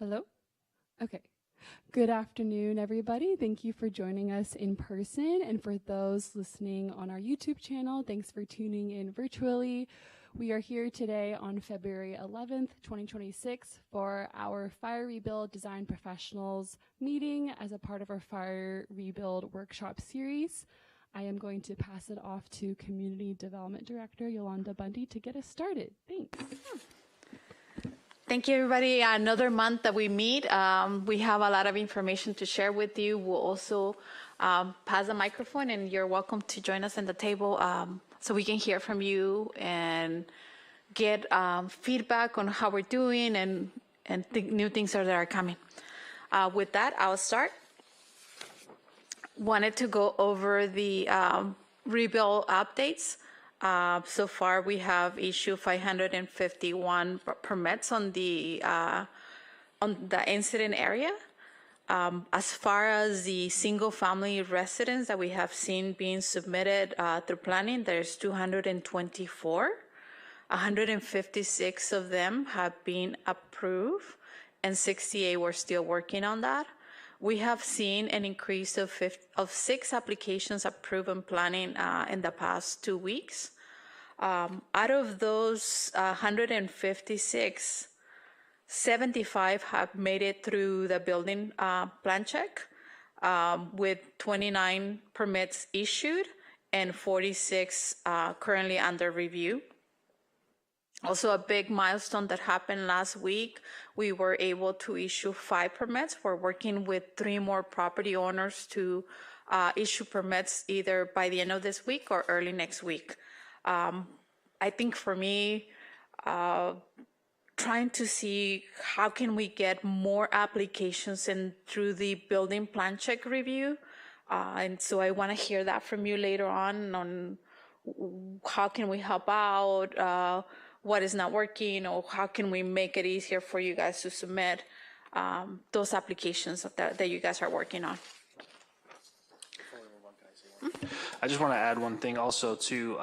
Hello? Okay. Good afternoon, everybody. Thank you for joining us in person. And for those listening on our YouTube channel, thanks for tuning in virtually. We are here today on February 11th, 2026 for our Fire Rebuild Design Professionals meeting as a part of our Fire Rebuild workshop series. I am going to pass it off to Community Development Director Yolanda Bundy to get us started. Thanks. Thank you, everybody. Another month that we meet. We have a lot of information to share with you. We'll also pass the microphone, and you're welcome to join us at the table so we can hear from you and get feedback on how we're doing and new things that are coming. With that, I'll start. Wanted to go over the rebuild updates. So far, we have issued 551 permits on the incident area. As far as the single-family residents that we have seen being submitted through planning, there's 224. 156 of them have been approved, and 68 we're still working on that. We have seen an increase of 6 applications approved in planning in the past 2 weeks. Out of those 156, 75 have made it through the building plan check, with 29 permits issued and 46 currently under review. Also, a big milestone that happened last week, we were able to issue 5 permits. We're working with 3 more property owners to issue permits either by the end of this week or early next week. I think for me, trying to see how can we get more applications in through the building plan check review. And so I want to hear that from you later on how can we help out, what is not working, or how can we make it easier for you guys to submit those applications that you guys are working on. I just want to add one thing also to,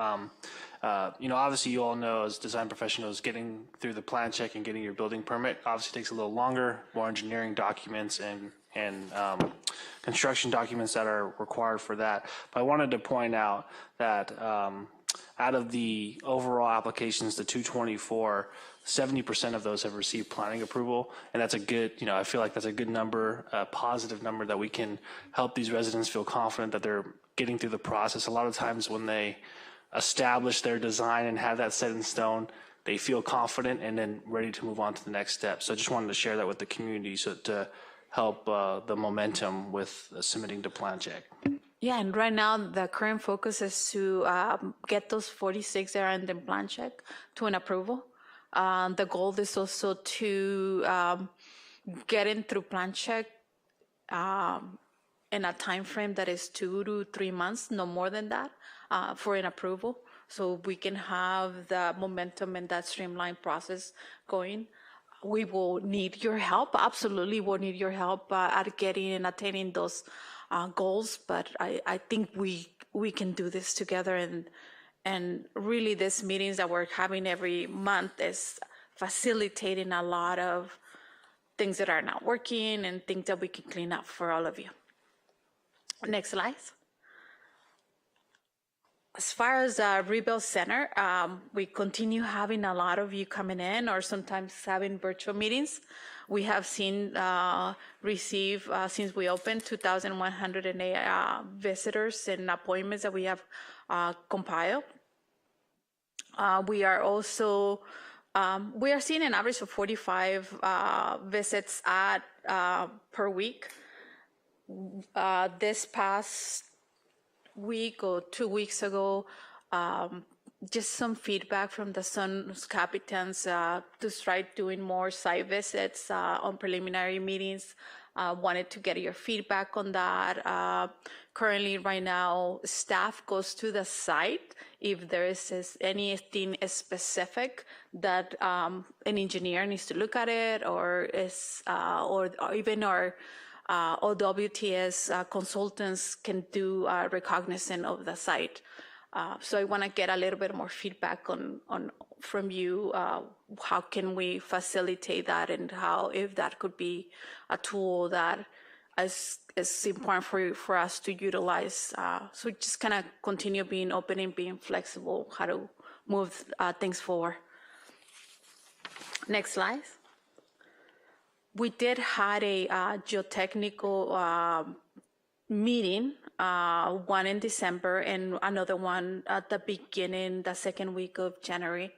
obviously you all know as design professionals, getting through the plan check and getting your building permit obviously takes a little longer, more engineering documents and construction documents that are required for that. But I wanted to point out that out of the overall applications, the 224, 70% of those have received planning approval, and that's a good, I feel like that's a good number, a positive number that we can help these residents feel confident that they're getting through the process. A lot of times when they establish their design and have that set in stone, they feel confident and then ready to move on to the next step. So I just wanted to share that with the community so to help the momentum with submitting to plan check. Yeah, and right now the current focus is to get those 46 that are in the plan check to an approval. The goal is also to get in through plan check in a time frame that is 2 to 3 months, no more than that, for an approval, so we can have the momentum and that streamlined process going. We will need your help. Absolutely, we'll need your help at getting and attaining those goals, but I think we can do this together, and really these meetings that we're having every month is facilitating a lot of things that are not working and things that we can clean up for all of you. Next slide. As far as Rebuild Center, we continue having a lot of you coming in or sometimes having virtual meetings. We have seen receive, since we opened, 2,108 visitors and appointments that we have compiled. We are also, we are seeing an average of 45 visits per week. This past week or 2 weeks ago, just some feedback from the Sun's captains to start doing more site visits on preliminary meetings. Wanted to get your feedback on that. Currently, right now, staff goes to the site if there is anything specific that an engineer needs to look at it, or even our OWTS consultants can do recognizance of the site. So I want to get a little bit more feedback on from you, how can we facilitate that, and how, if that could be a tool that is important for us to utilize. So just kind of continue being open and being flexible, how to move things forward. Next slide. We did had a geotechnical meeting, one in December and another one at the beginning, the second week of January.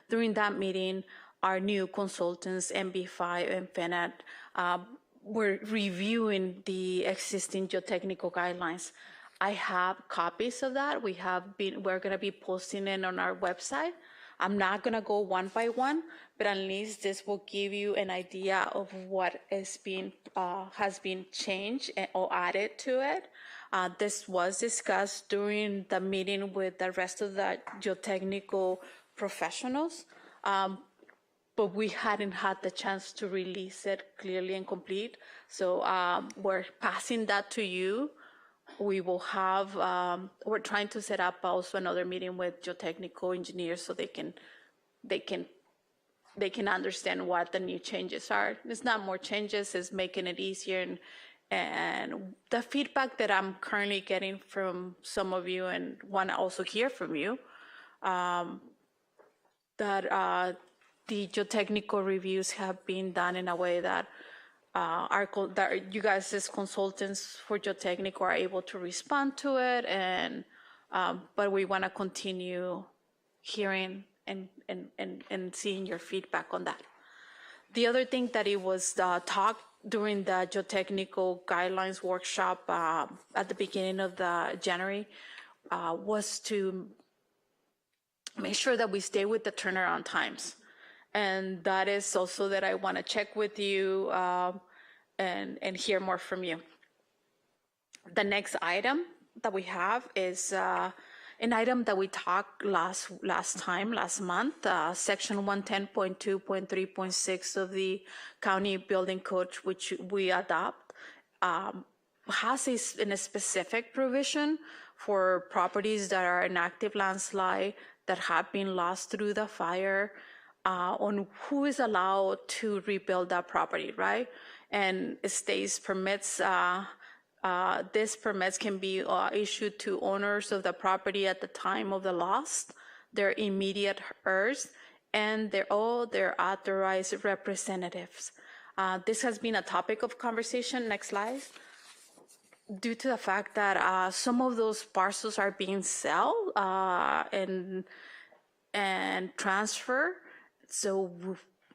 During that meeting, our new consultants, MB5 and FENAT, were reviewing the existing geotechnical guidelines. I have copies of that. We're going to be posting it on our website. I'm not going to go one by one, but at least this will give you an idea of what has been changed or added to it. This was discussed during the meeting with the rest of the geotechnical professionals, but we hadn't had the chance to release it clearly and complete. So we're passing that to you. We will have, we're trying to set up also another meeting with geotechnical engineers so they can understand what the new changes are. It's not more changes, it's making it easier. And the feedback that I'm currently getting from some of you, and want to also hear from you, that the geotechnical reviews have been done in a way that that you guys as consultants for geotechnical are able to respond to it, and but we want to continue hearing and seeing your feedback on that. The other thing that it was talked during the geotechnical guidelines workshop at the beginning of the January was to make sure that we stay with the turnaround times. And that is also that I want to check with you and hear more from you. The next item that we have is an item that we talked last month, section 110.2.3.6 of the county building code, which we adopt, has a specific provision for properties that are in active landslide that have been lost through the fire, on who is allowed to rebuild that property, right? And states permits, these permits can be issued to owners of the property at the time of the loss, their immediate heirs, and their authorized representatives. This has been a topic of conversation. Next slide. Due to the fact that some of those parcels are being sold and transferred, so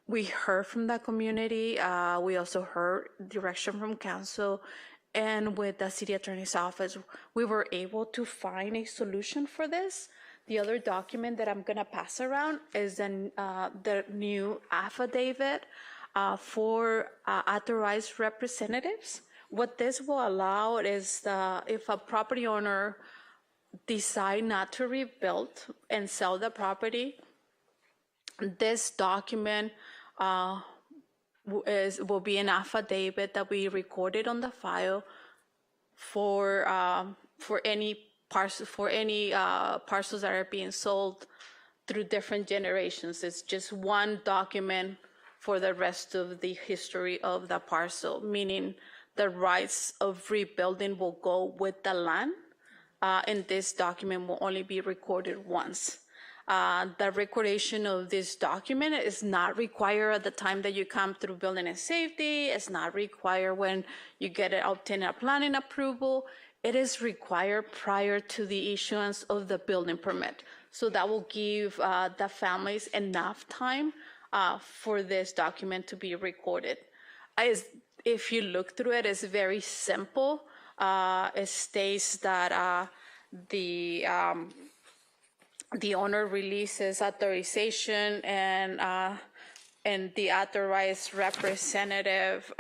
we heard from the community. We also heard direction from council, and with the city attorney's office, we were able to find a solution for this. The other document that I'm gonna pass around is the new affidavit for authorized representatives. What this will allow is if a property owner decide not to rebuild and sell the property, this document will be an affidavit that we recorded on the file for any parcels that are being sold through different generations. It's just one document for the rest of the history of the parcel, meaning the rights of rebuilding will go with the land, and this document will only be recorded once. The recordation of this document is not required at the time that you come through building and safety. It's not required when you obtain a planning approval. It is required prior to the issuance of the building permit. So that will give the families enough time for this document to be recorded. If you look through it, it's very simple. It states that the owner releases authorization, and the authorized representative,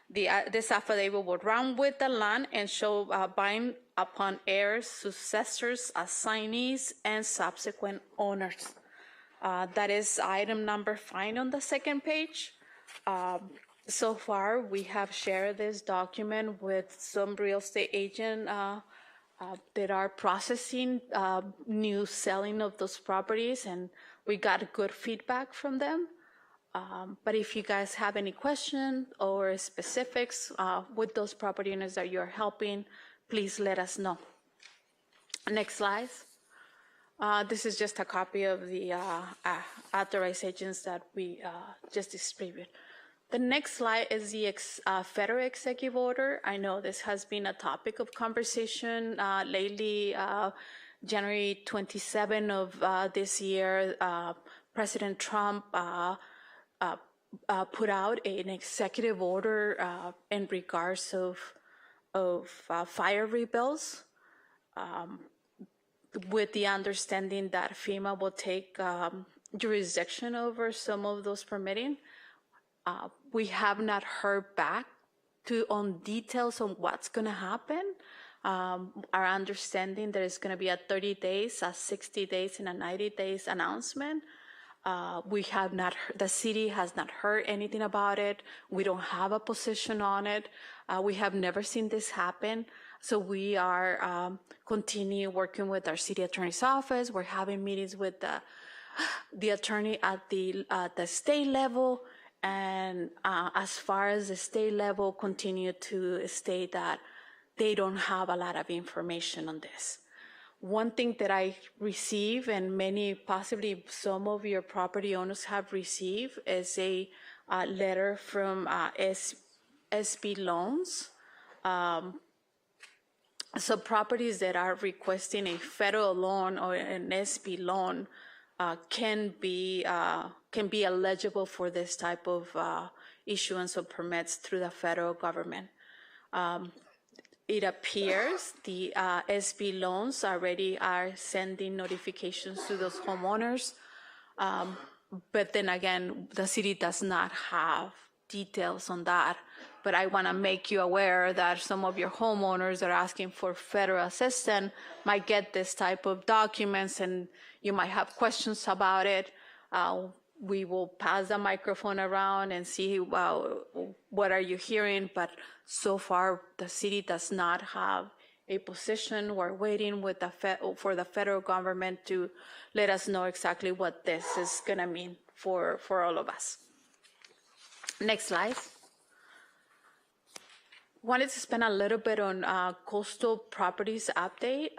this affidavit will run with the land and shall bind upon heirs, successors, assignees, and subsequent owners. That is item number 5 on the second page. So far, we have shared this document with some real estate agent that are processing new selling of those properties, and we got good feedback from them. But if you guys have any questions or specifics with those property owners that you're helping, please let us know. Next slide. This is just a copy of the authorizations that we just distributed. The next slide is the federal executive order. I know this has been a topic of conversation lately. January 27 of this year, President Trump put out an executive order in regards of fire rebuilds, with the understanding that FEMA will take jurisdiction over some of those permitting. We have not heard back on details on what's going to happen. Our understanding there is going to be a 30 days, a 60 days, and a 90 days announcement. We have not, the city has not heard anything about it. We don't have a position on it. We have never seen this happen. So we are continue working with our city attorney's office. We're having meetings with the attorney at the state level. And as far as the state level, continue to state that they don't have a lot of information on this. One thing that I receive, and many, possibly some of your property owners have received, is a letter from SB Loans. So properties that are requesting a federal loan or an SB loan can be eligible for this type of issuance of permits through the federal government. It appears the SB loans already are sending notifications to those homeowners, but then again, the city does not have details on that. But I want to make you aware that some of your homeowners that are asking for federal assistance might get this type of documents, and you might have questions about it. We will pass the microphone around and see what are you hearing, but so far the city does not have a position. We're waiting with for the federal government to let us know exactly what this is going to mean for all of us. Next slide. Wanted to spend a little bit on coastal properties update.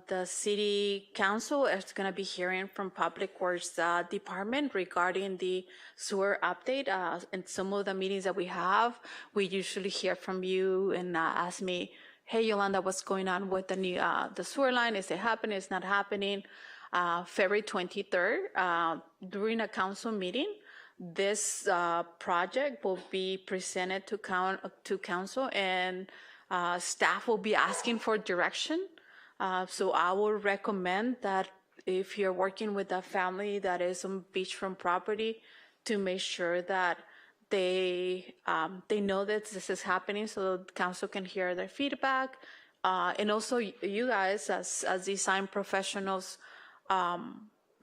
The city council is going to be hearing from Public Works Department regarding the sewer update. In some of the meetings that we have, we usually hear from you and ask me, hey, Yolanda, what's going on with the sewer line? Is it happening? It's not happening. February 23rd, during a council meeting, this project will be presented to council, and staff will be asking for direction. So I will recommend that if you're working with a family that is on beachfront property, to make sure that they know that this is happening, so the council can hear their feedback, and also you guys as design professionals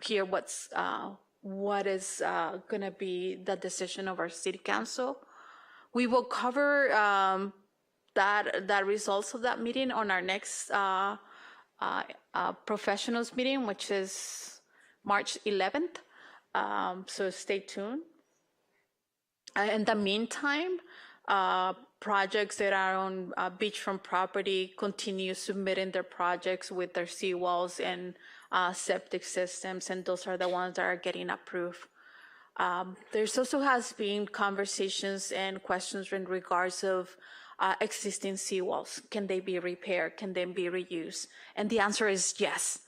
hear what is going to be the decision of our city council. We will cover that results of that meeting on our next professionals meeting, which is March 11th. So stay tuned. In the meantime, projects that are on beachfront property continue submitting their projects with their seawalls and septic systems, and those are the ones that are getting approved. There's also has been conversations and questions in regards of existing seawalls. Can they be repaired? Can they be reused? And the answer is yes.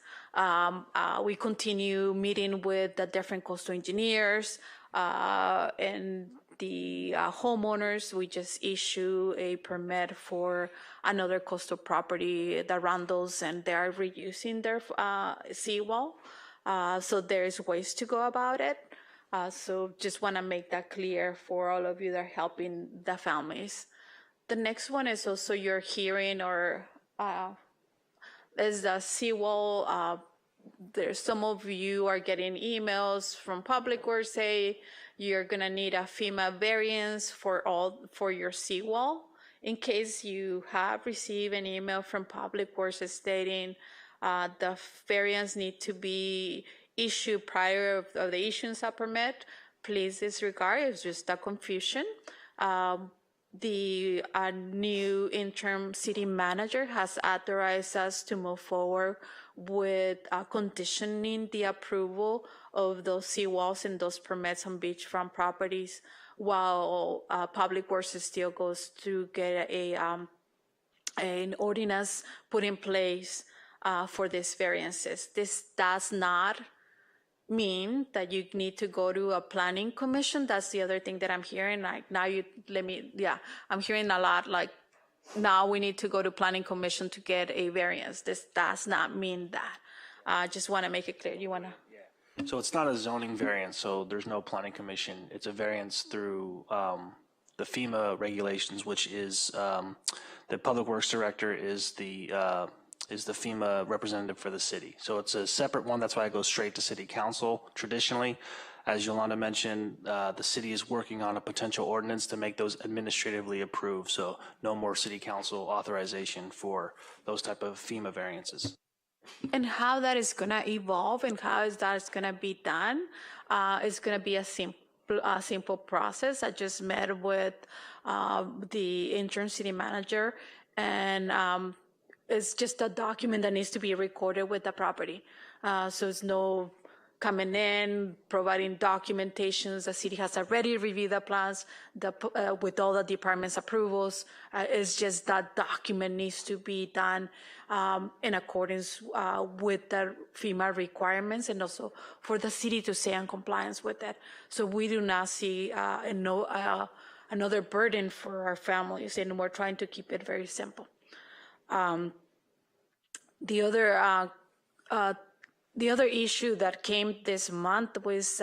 We continue meeting with the different coastal engineers and the homeowners. We just issue a permit for another coastal property, the Randalls, and they are reusing their seawall. So there's ways to go about it. So just want to make that clear for all of you that are helping the families. The next one is also your hearing or is the seawall. There's some of you are getting emails from Public Works say you're gonna need a FEMA variance for your seawall in case you have received an email from Public Works stating the variance need to be issued prior of the issuance of permit, please disregard. It's just a confusion. The new interim city manager has authorized us to move forward with conditioning the approval of those seawalls and those permits on beachfront properties, while Public Works still goes to get an ordinance put in place for these variances. This does not mean that you need to go to a planning commission. That's the other thing that I'm hearing. Like now I'm hearing a lot like now we need to go to planning commission to get a variance. This does not mean that. I just want to make it clear. You want to? So it's not a zoning variance, so there's no planning commission. It's a variance through the FEMA regulations, which is the Public Works Director is the FEMA representative for the city. So it's a separate one. That's why it goes straight to City Council traditionally. As Yolanda mentioned, the city is working on a potential ordinance to make those administratively approved. So no more City Council authorization for those type of FEMA variances. And how that is going to evolve and how that is going to be done is going to be a simple process. I just met with the interim city manager, and it's just a document that needs to be recorded with the property. So it's no coming in, providing documentations. The city has already reviewed the plans with all the department's approvals. It's just that document needs to be done in accordance with the FEMA requirements, and also for the city to stay in compliance with it. So we do not see another burden for our families, and we're trying to keep it very simple. The other issue that came this month was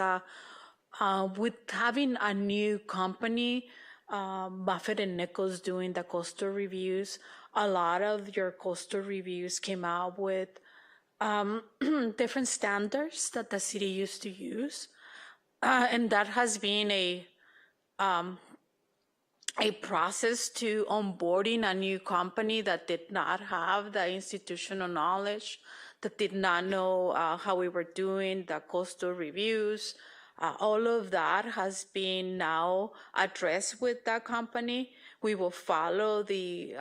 with having a new company, Buffett and Nichols, doing the coastal reviews. A lot of your coastal reviews came out with different standards that the city used to use, and that has been a process to onboarding a new company that did not have the institutional knowledge, that did not know how we were doing the coastal reviews. All of that has been now addressed with that company. We will follow the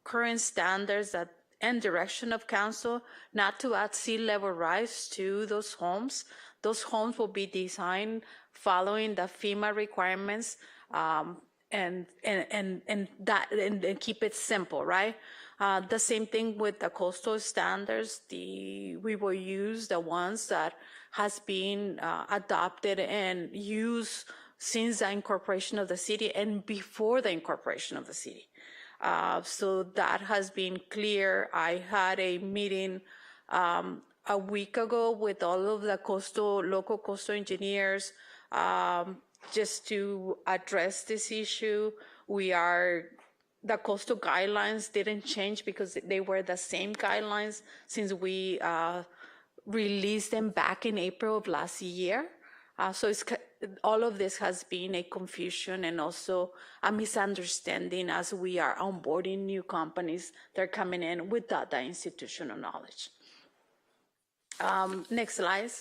current standards and direction of council, not to add sea level rise to those homes. Those homes will be designed following the FEMA requirements, and keep it simple, right? The same thing with the coastal standards. We will use the ones that has been adopted and used since the incorporation of the city and before the incorporation of the city. So that has been clear. I had a meeting a week ago with all of the local coastal engineers, just to address this issue. The coastal guidelines didn't change because they were the same guidelines since we released them back in April of last year. So all of this has been a confusion and also a misunderstanding as we are onboarding new companies that are coming in without the institutional knowledge. Next slide.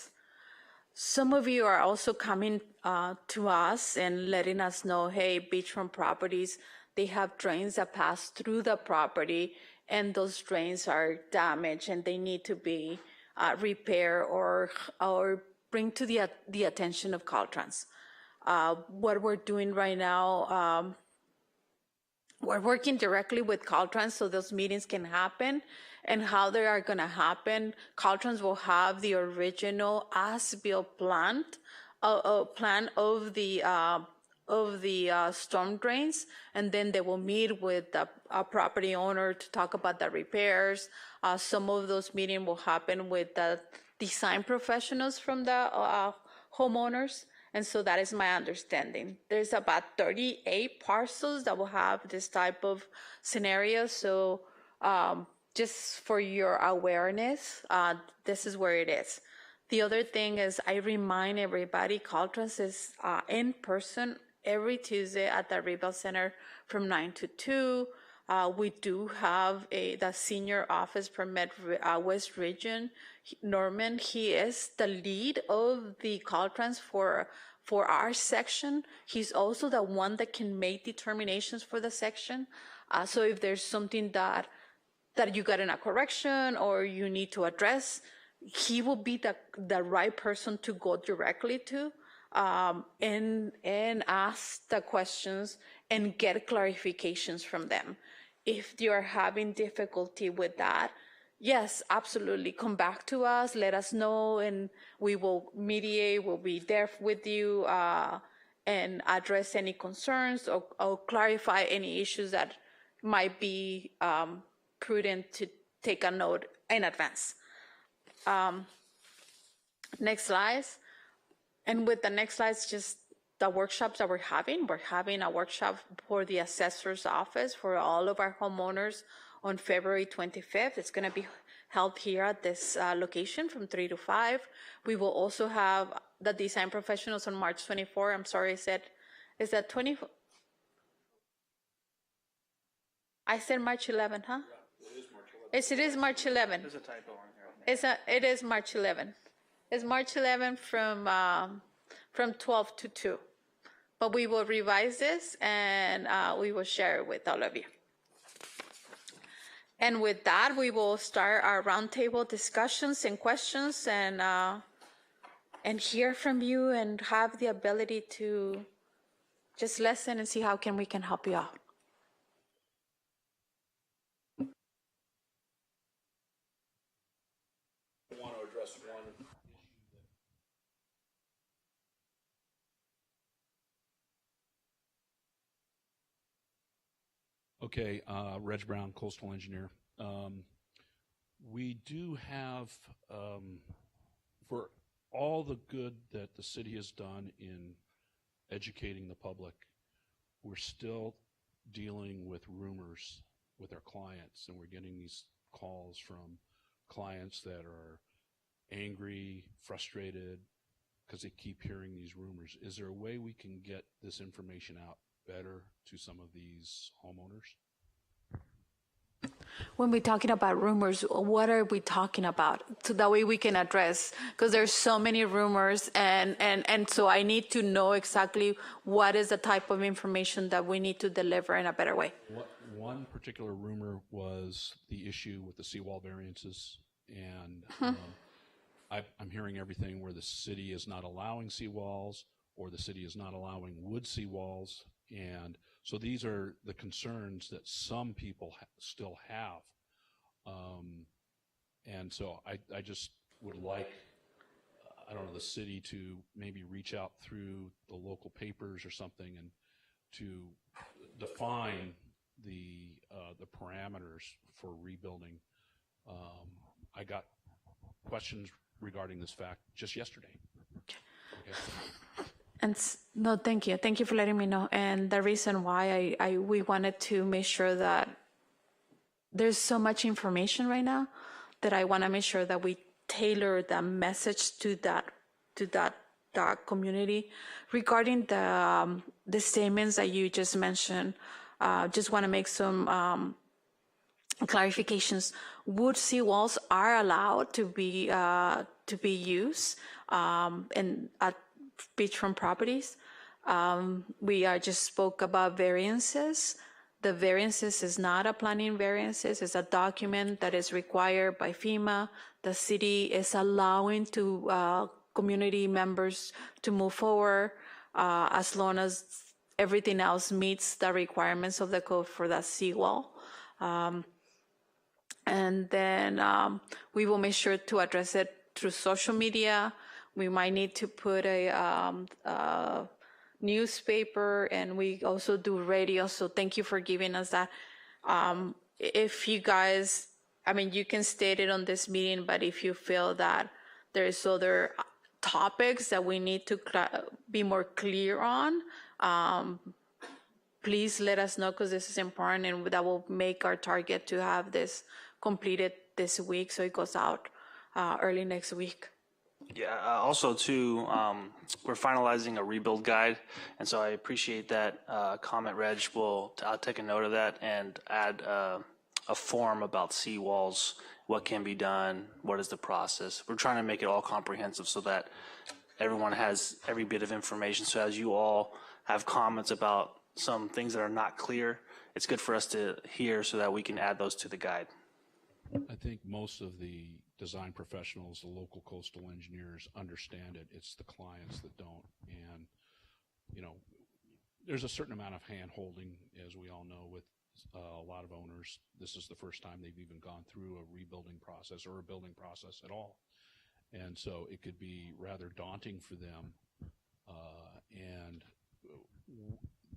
Some of you are also coming to us and letting us know, hey, beachfront properties, they have drains that pass through the property, and those drains are damaged and they need to be repaired or bring to the attention of Caltrans. What we're doing right now, we're working directly with Caltrans so those meetings can happen. And how they are going to happen, Caltrans will have the original as-built plan of the storm drains, and then they will meet with the property owner to talk about the repairs. Some of those meetings will happen with the design professionals from the homeowners, and so that is my understanding. There's about 38 parcels that will have this type of scenario, so just for your awareness, this is where it is. The other thing is I remind everybody, Caltrans is in person every Tuesday at the Rebel Center from 9 to 2. We do have the senior office for West Region, Norman. He is the lead of the Caltrans for our section. He's also the one that can make determinations for the section. So if there's something that you got in a correction or you need to address, he will be the right person to go directly to and ask the questions and get clarifications from them. If you're having difficulty with that, yes, absolutely, come back to us, let us know, and we will mediate, we'll be there with you and address any concerns or clarify any issues that might be prudent to take a note in advance. Next slide. And with the next slides, just the workshops that we're having. We're having a workshop for the assessor's office for all of our homeowners on February 25th. It's going to be held here at this location from 3 to 5. We will also have the design professionals on March 24. I'm sorry, I said, is that 20? I said March 11, huh? Yeah, it is March 11. There's a typo on here. It is March 11. It's March 11 from 12 to 2. But we will revise this and we will share it with all of you. And with that, we will start our roundtable discussions and questions and hear from you and have the ability to just listen and see how we can help you out. I want to address one issue. Okay, Reg Brown, coastal engineer. We do have, for all the good that the city has done in educating the public, we're still dealing with rumors with our clients, and we're getting these calls from clients that are angry, frustrated, because they keep hearing these rumors. Is there a way we can get this information out better to some of these homeowners? When we're talking about rumors, what are we talking about? So that way we can address, because there's so many rumors, and so I need to know exactly what is the type of information that we need to deliver in a better way. One particular rumor was the issue with the seawall variances, and I'm hearing everything where the city is not allowing seawalls or the city is not allowing wood seawalls. And so these are the concerns that some people still have. And so I just would like, I don't know, the city to maybe reach out through the local papers or something and to define the parameters for rebuilding. I got questions regarding this fact just yesterday. Okay. And no, thank you. Thank you for letting me know. And the reason why we wanted to make sure that there's so much information right now that I want to make sure that we tailor the message to that community regarding the statements that you just mentioned. Just want to make some clarifications. Wood seawalls are allowed to be used and at beachfront properties. We just spoke about variances. The variances is not a planning variances. It's a document that is required by FEMA. The city is allowing to community members to move forward as long as everything else meets the requirements of the code for that seawall. And then we will make sure to address it through social media. We might need to put a newspaper, and we also do radio. So thank you for giving us that. If you guys, I mean, you can state it on this meeting, but if you feel that there's other topics that we need to be more clear on, please let us know, because this is important, and that will make our target to have this completed this week, so it goes out early next week. Yeah, also too, we're finalizing a rebuild guide, and so I appreciate that comment, Reg. I'll take a note of that and add a form about seawalls, what can be done, what is the process. We're trying to make it all comprehensive so that everyone has every bit of information. So as you all have comments about some things that are not clear, it's good for us to hear so that we can add those to the guide. I think most of the design professionals, the local coastal engineers understand it. It's the clients that don't. And, you know, there's a certain amount of hand holding, as we all know, with a lot of owners. This is the first time they've even gone through a rebuilding process or a building process at all. And so it could be rather daunting for them. And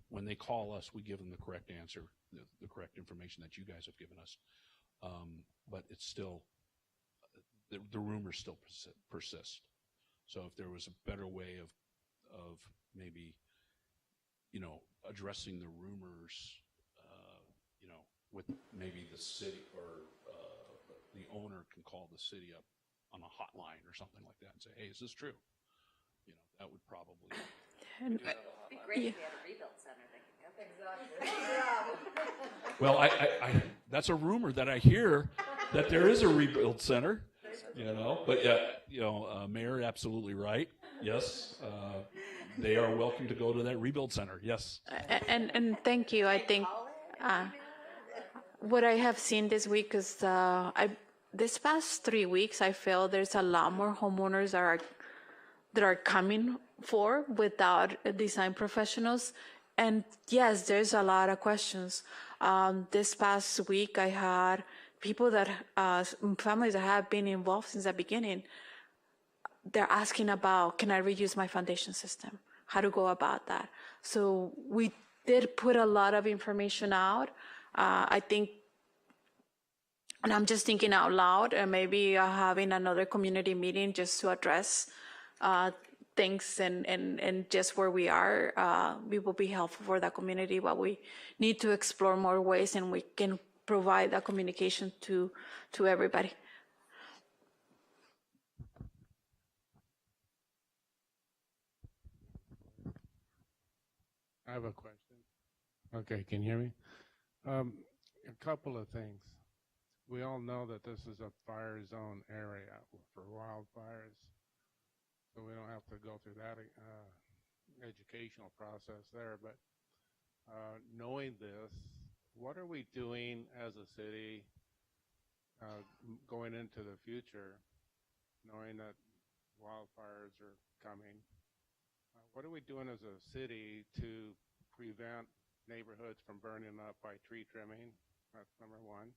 when they call us, we give them the correct answer, the correct information that you guys have given us. But it's still, the rumors still persist. So if there was a better way of maybe, you know, addressing the rumors, you know, with maybe the city or the owner can call the city up on a hotline or something like that and say, hey, is this true? You know, that would probably. And, It'd be great if we had a rebuild center that could go. Exactly. Well, I that's a rumor that I hear that there is a rebuild center, you know. But yeah, you know, Mayor, absolutely right. Yes, they are welcome to go to that rebuild center. Yes. and thank you. I think what I have seen this week is this past 3 weeks, I feel there's a lot more homeowners that are coming for without design professionals. And yes, there's a lot of questions. This past week, I had people that, families that have been involved since the beginning. They're asking about, can I reuse my foundation system? How to go about that? So we did put a lot of information out. I think, and I'm just thinking out loud, and maybe having another community meeting just to address things and just where we are, we will be helpful for the community, but we need to explore more ways and we can provide that communication to everybody. I have a question. Okay, can you hear me? A couple of things. We all know that this is a fire zone area for wildfires, so we don't have to go through that educational process there. But knowing this, what are we doing as a city going into the future, knowing that wildfires are coming? What are we doing as a city to prevent neighborhoods from burning up by tree trimming? That's number one.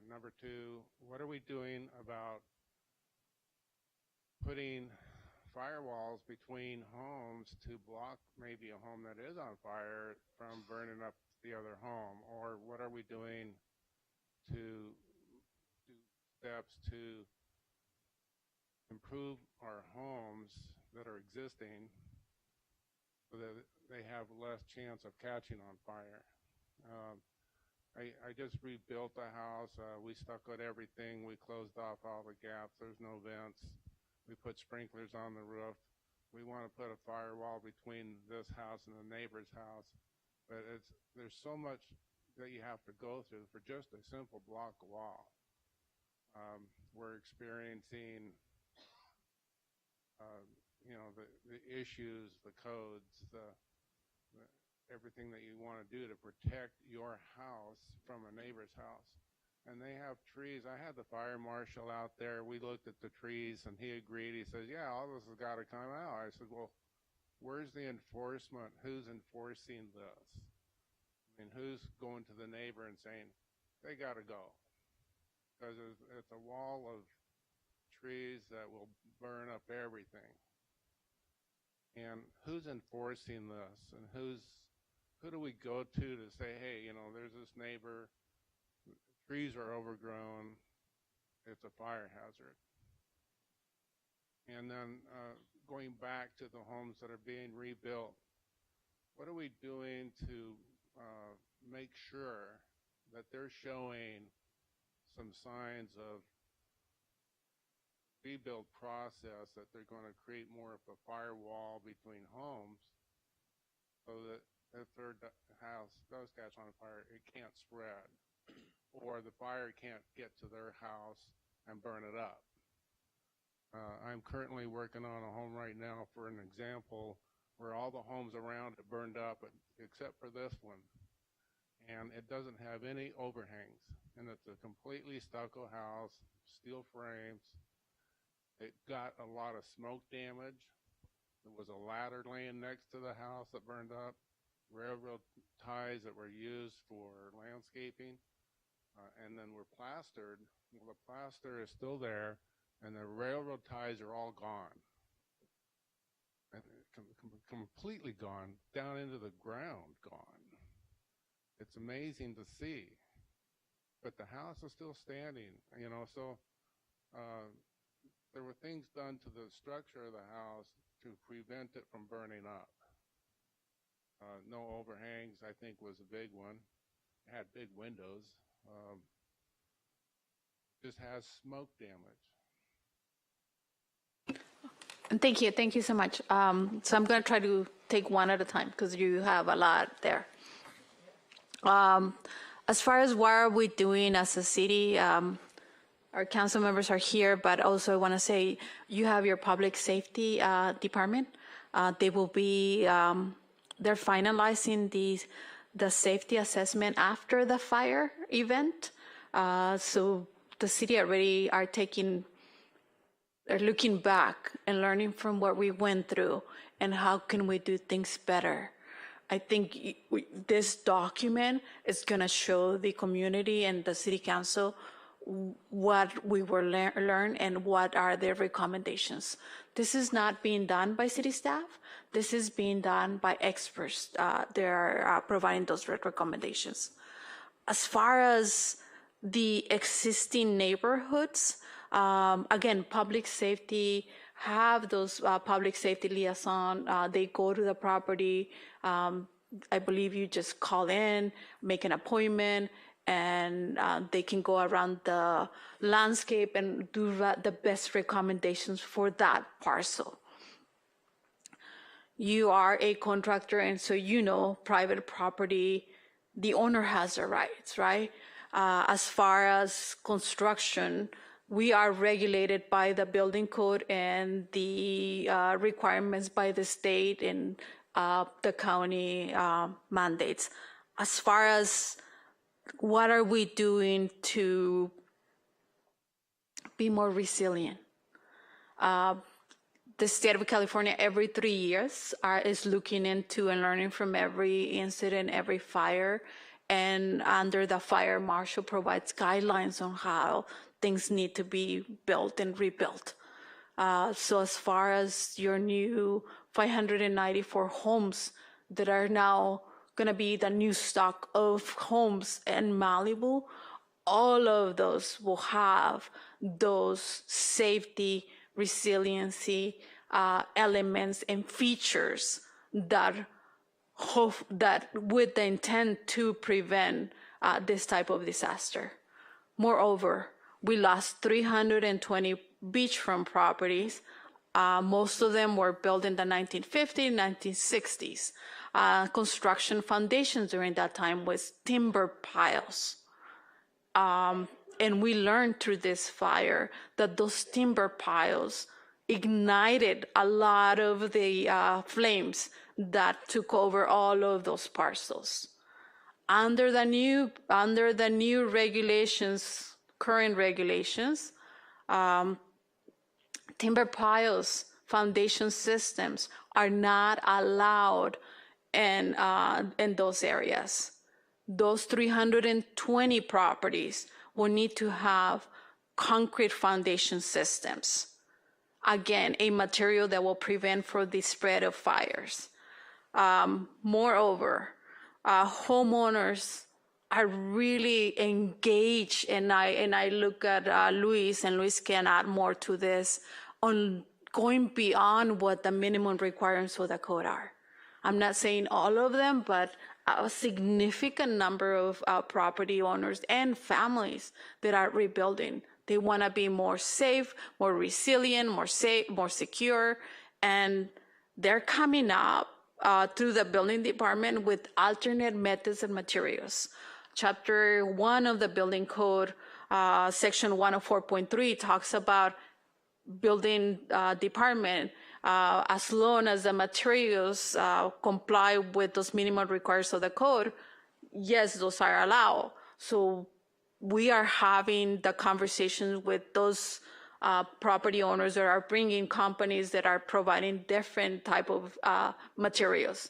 Number two, what are we doing about putting firewalls between homes to block maybe a home that is on fire from burning up the other home? Or what are we doing to do steps to improve our homes that are existing so that they have less chance of catching on fire? I just rebuilt the house. We stuccoed everything. We closed off all the gaps. There's no vents. We put sprinklers on the roof. We want to put a firewall between this house and the neighbor's house. But there's so much that you have to go through for just a simple block wall. We're experiencing you know, the issues, the codes, everything that you want to do to protect your house from a neighbor's house. And they have trees. I had the fire marshal out there. We looked at the trees, and he agreed. He says, yeah, all this has got to come out. I said, well, where's the enforcement? Who's enforcing this? I mean, who's going to the neighbor and saying, they got to go? Because it's a wall of trees that will burn up everything. And who's enforcing this? And who do we go to say, hey, you know, there's this neighbor, trees are overgrown, it's a fire hazard. And then going back to the homes that are being rebuilt, what are we doing to make sure that they're showing some signs of rebuild process that they're going to create more of a firewall between homes so that if their house does catch on fire, it can't spread, or the fire can't get to their house and burn it up. I'm currently working on a home right now, for an example, where all the homes around it burned up except for this one. And it doesn't have any overhangs. And it's a completely stucco house, steel frames. It got a lot of smoke damage. There was a ladder laying next to the house that burned up, railroad ties that were used for landscaping, and then were plastered. Well, the plaster is still there, and the railroad ties are all gone. And completely gone, down into the ground gone. It's amazing to see. But the house is still standing, you know, so there were things done to the structure of the house to prevent it from burning up. No overhangs, I think, was a big one. It had big windows. Just has smoke damage. Thank you. Thank you so much. So I'm going to try to take one at a time because you have a lot there. As far as what are we doing as a city, our council members are here, but also I want to say you have your public safety department. They will be, they're finalizing the safety assessment after the fire event. So the city already are looking back and learning from what we went through and how can we do things better. I think this document is going to show the community and the city council what we were learned and what are their recommendations. This is not being done by city staff. This is being done by experts. They're providing those recommendations. As far as the existing neighborhoods, again, public safety have those public safety liaison. They go to the property. I believe you just call in, make an appointment, and they can go around the landscape and do the best recommendations for that parcel. You are a contractor, and so you know private property, the owner has the rights, right? As far as construction, we are regulated by the building code and the requirements by the state and the county mandates. As far as what are we doing to be more resilient? The state of California every 3 years is looking into and learning from every incident, every fire, and under the fire marshal provides guidelines on how things need to be built and rebuilt. So as far as your new 594 homes that are now going to be the new stock of homes in Malibu, all of those will have those safety, resiliency elements and features that with the intent to prevent this type of disaster. Moreover, we lost 320 beachfront properties. Most of them were built in the 1950s, 1960s. Construction foundations during that time was timber piles. And we learned through this fire that those timber piles ignited a lot of the flames that took over all of those parcels. Under the new regulations, current regulations, timber piles, foundation systems are not allowed in those areas. Those 320 properties will need to have concrete foundation systems. Again, a material that will prevent for the spread of fires. Moreover, homeowners are really engaged, and I look at Luis, and Luis can add more to this, on going beyond what the minimum requirements for the code are. I'm not saying all of them, but a significant number of property owners and families that are rebuilding They want to be more safe, more resilient, more safe, more secure, and they're coming up through the building department with alternate methods and materials. Chapter 1 of the building code, section 104.3, talks about building department, as long as the materials comply with those minimum requirements of the code, yes, those are allowed. So we are having the conversations with those property owners that are bringing companies that are providing different type of materials.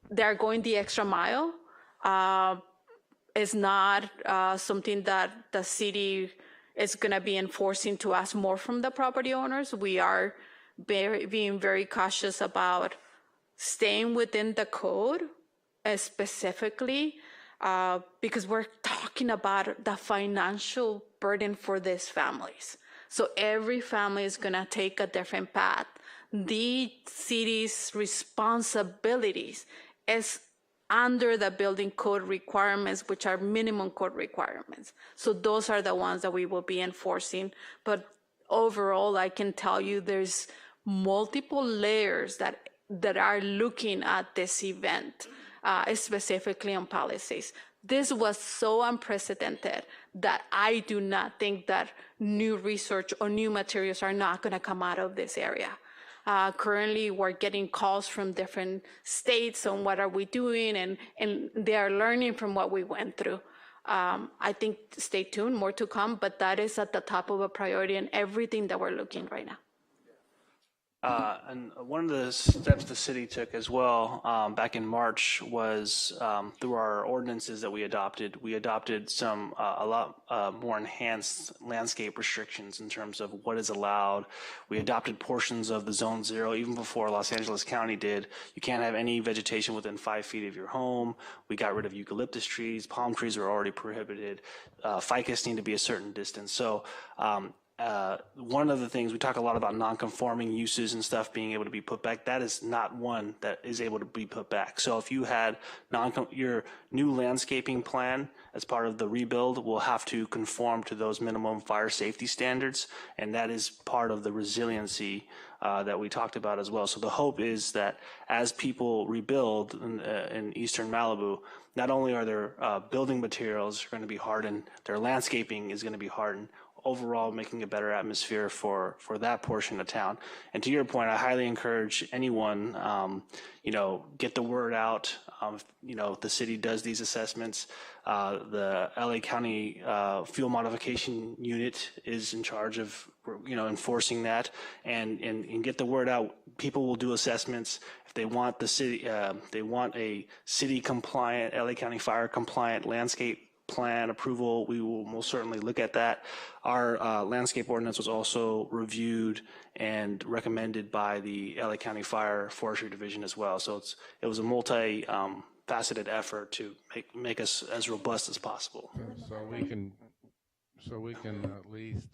They're going the extra mile. It's not something that the city is going to be enforcing to ask more from the property owners. We are being very cautious about staying within the code, specifically because we're talking about the financial burden for these families. So every family is going to take a different path. The city's responsibilities is under the building code requirements, which are minimum code requirements. So those are the ones that we will be enforcing. But overall, I can tell you there's multiple layers that are looking at this event, specifically on Palisades. This was so unprecedented that I do not think that new research or new materials are not going to come out of this area. Currently, we're getting calls from different states on what are we doing, and they are learning from what we went through. I think stay tuned, more to come, but that is at the top of a priority in everything that we're looking right now. And one of the steps the city took as well back in March was through our ordinances that we adopted some a lot more enhanced landscape restrictions in terms of what is allowed. We adopted portions of the Zone 0 even before Los Angeles County did. You can't have any vegetation within 5 feet of your home. We got rid of eucalyptus trees. Palm trees are already prohibited. Ficus need to be a certain distance. So one of the things, we talk a lot about non-conforming uses and stuff being able to be put back. That is not one that is able to be put back. So if you had your new landscaping plan as part of the rebuild will have to conform to those minimum fire safety standards, and that is part of the resiliency that we talked about as well. So the hope is that as people rebuild in eastern Malibu, not only are their building materials going to be hardened, their landscaping is going to be hardened, overall making a better atmosphere for that portion of town. And to your point, I highly encourage anyone, get the word out. The city does these assessments. The LA County Fuel Modification Unit is in charge of, enforcing that and get the word out. People will do assessments. If they want the city, they want a city compliant, LA County fire compliant landscape plan approval, we will most certainly look at that. Our landscape ordinance was also reviewed and recommended by the LA County Fire Forestry Division as well. So it was a multi-faceted effort to make us as robust as possible. So we can at least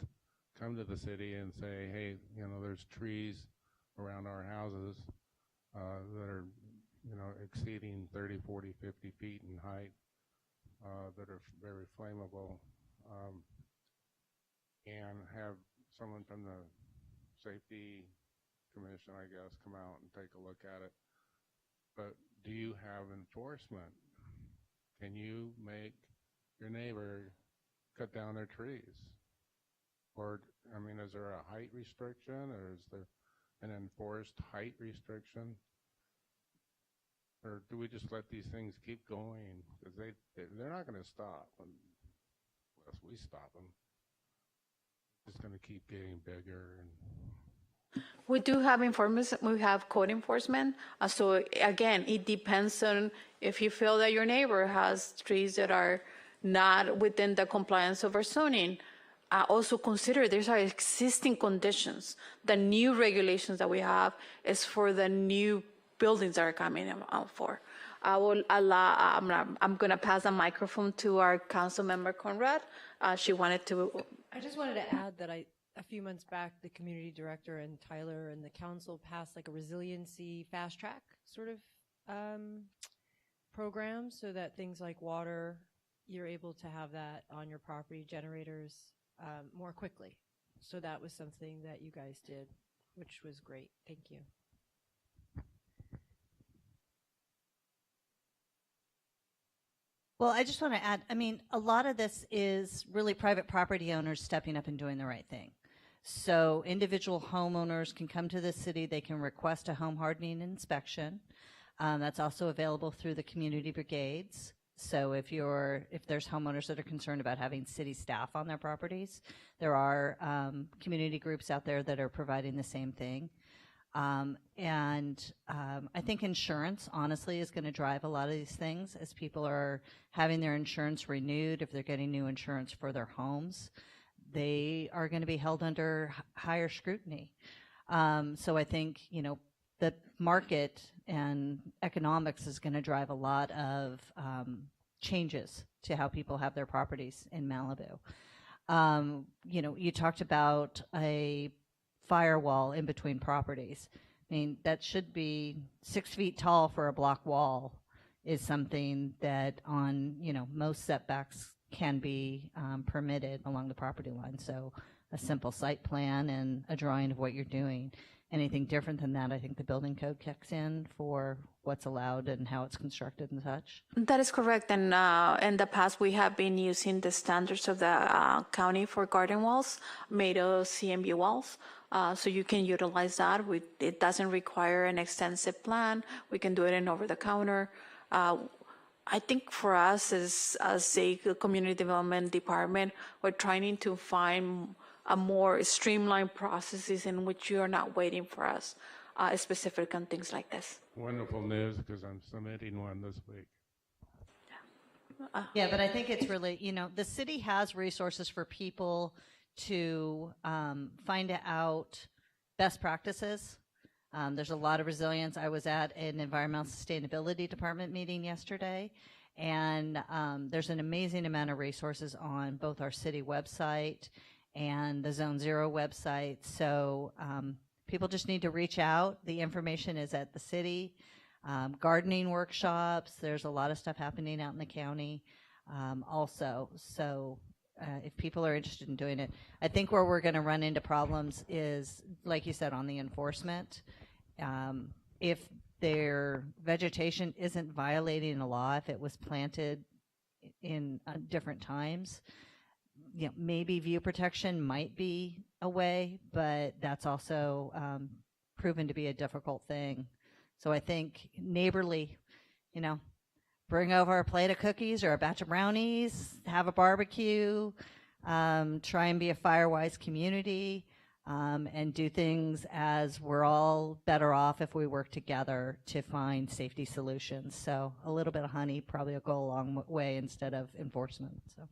come to the city and say, hey, there's trees around our houses that are, exceeding 30, 40, 50 feet in height. That are very flammable, and have someone from the safety commission, I guess, come out and take a look at it. But do you have enforcement? Can you make your neighbor cut down their trees? Or, is there a height restriction, or is there an enforced height restriction? Or do we just let these things keep going? Because they're not going to stop unless we stop them. It's going to keep getting bigger. We do have enforcement. We have code enforcement. So again, it depends on if you feel that your neighbor has trees that are not within the compliance of our zoning. Also consider there's our existing conditions. The new regulations that we have is for the new buildings that are coming out for. I'm going to pass the microphone to our council member Conrad. She wanted to. I just wanted to add that a few months back, the community director and Tyler and the council passed like a resiliency fast track sort of program, so that things like water, you're able to have that on your property, generators, more quickly. So that was something that you guys did, which was great. Thank you. Well, I just want to add, I mean, a lot of this is really private property owners stepping up and doing the right thing. So individual homeowners can come to the city, they can request a home hardening inspection. That's also available through the community brigades. So if there's homeowners that are concerned about having city staff on their properties, there are community groups out there that are providing the same thing. I think insurance, honestly, is going to drive a lot of these things as people are having their insurance renewed. If they're getting new insurance for their homes, they are going to be held under higher scrutiny. So I think, the market and economics is going to drive a lot of changes to how people have their properties in Malibu. You talked about a firewall in between properties. I mean, that should be 6 feet tall for a block wall is something that on, most setbacks can be permitted along the property line. So a simple site plan and a drawing of what you're doing. Anything different than that, I think the building code kicks in for what's allowed and how it's constructed and such. That is correct. And in the past, we have been using the standards of the county for garden walls, made of CMU walls. So you can utilize that. It doesn't require an extensive plan. We can do it in over the counter. I think for us as a community development department, we're trying to find a more streamlined processes in which you are not waiting for us, specific on things like this. Wonderful news, because I'm submitting one this week. Yeah, but I think it's really, the city has resources for people to find out best practices. There's a lot of resilience. I was at an environmental sustainability department meeting yesterday, and there's an amazing amount of resources on both our city website and the Zone Zero website. So people just need to reach out. The information is at the city. Gardening workshops. There's a lot of stuff happening out in the county also. So if people are interested in doing it, I think where we're going to run into problems is, like you said, on the enforcement. If their vegetation isn't violating a law, if it was planted in different times, maybe view protection might be a way, but that's also proven to be a difficult thing. So I think neighborly, bring over a plate of cookies or a batch of brownies, have a barbecue, try and be a Firewise community, and do things as we're all better off if we work together to find safety solutions. So a little bit of honey probably will go a long way instead of enforcement. So.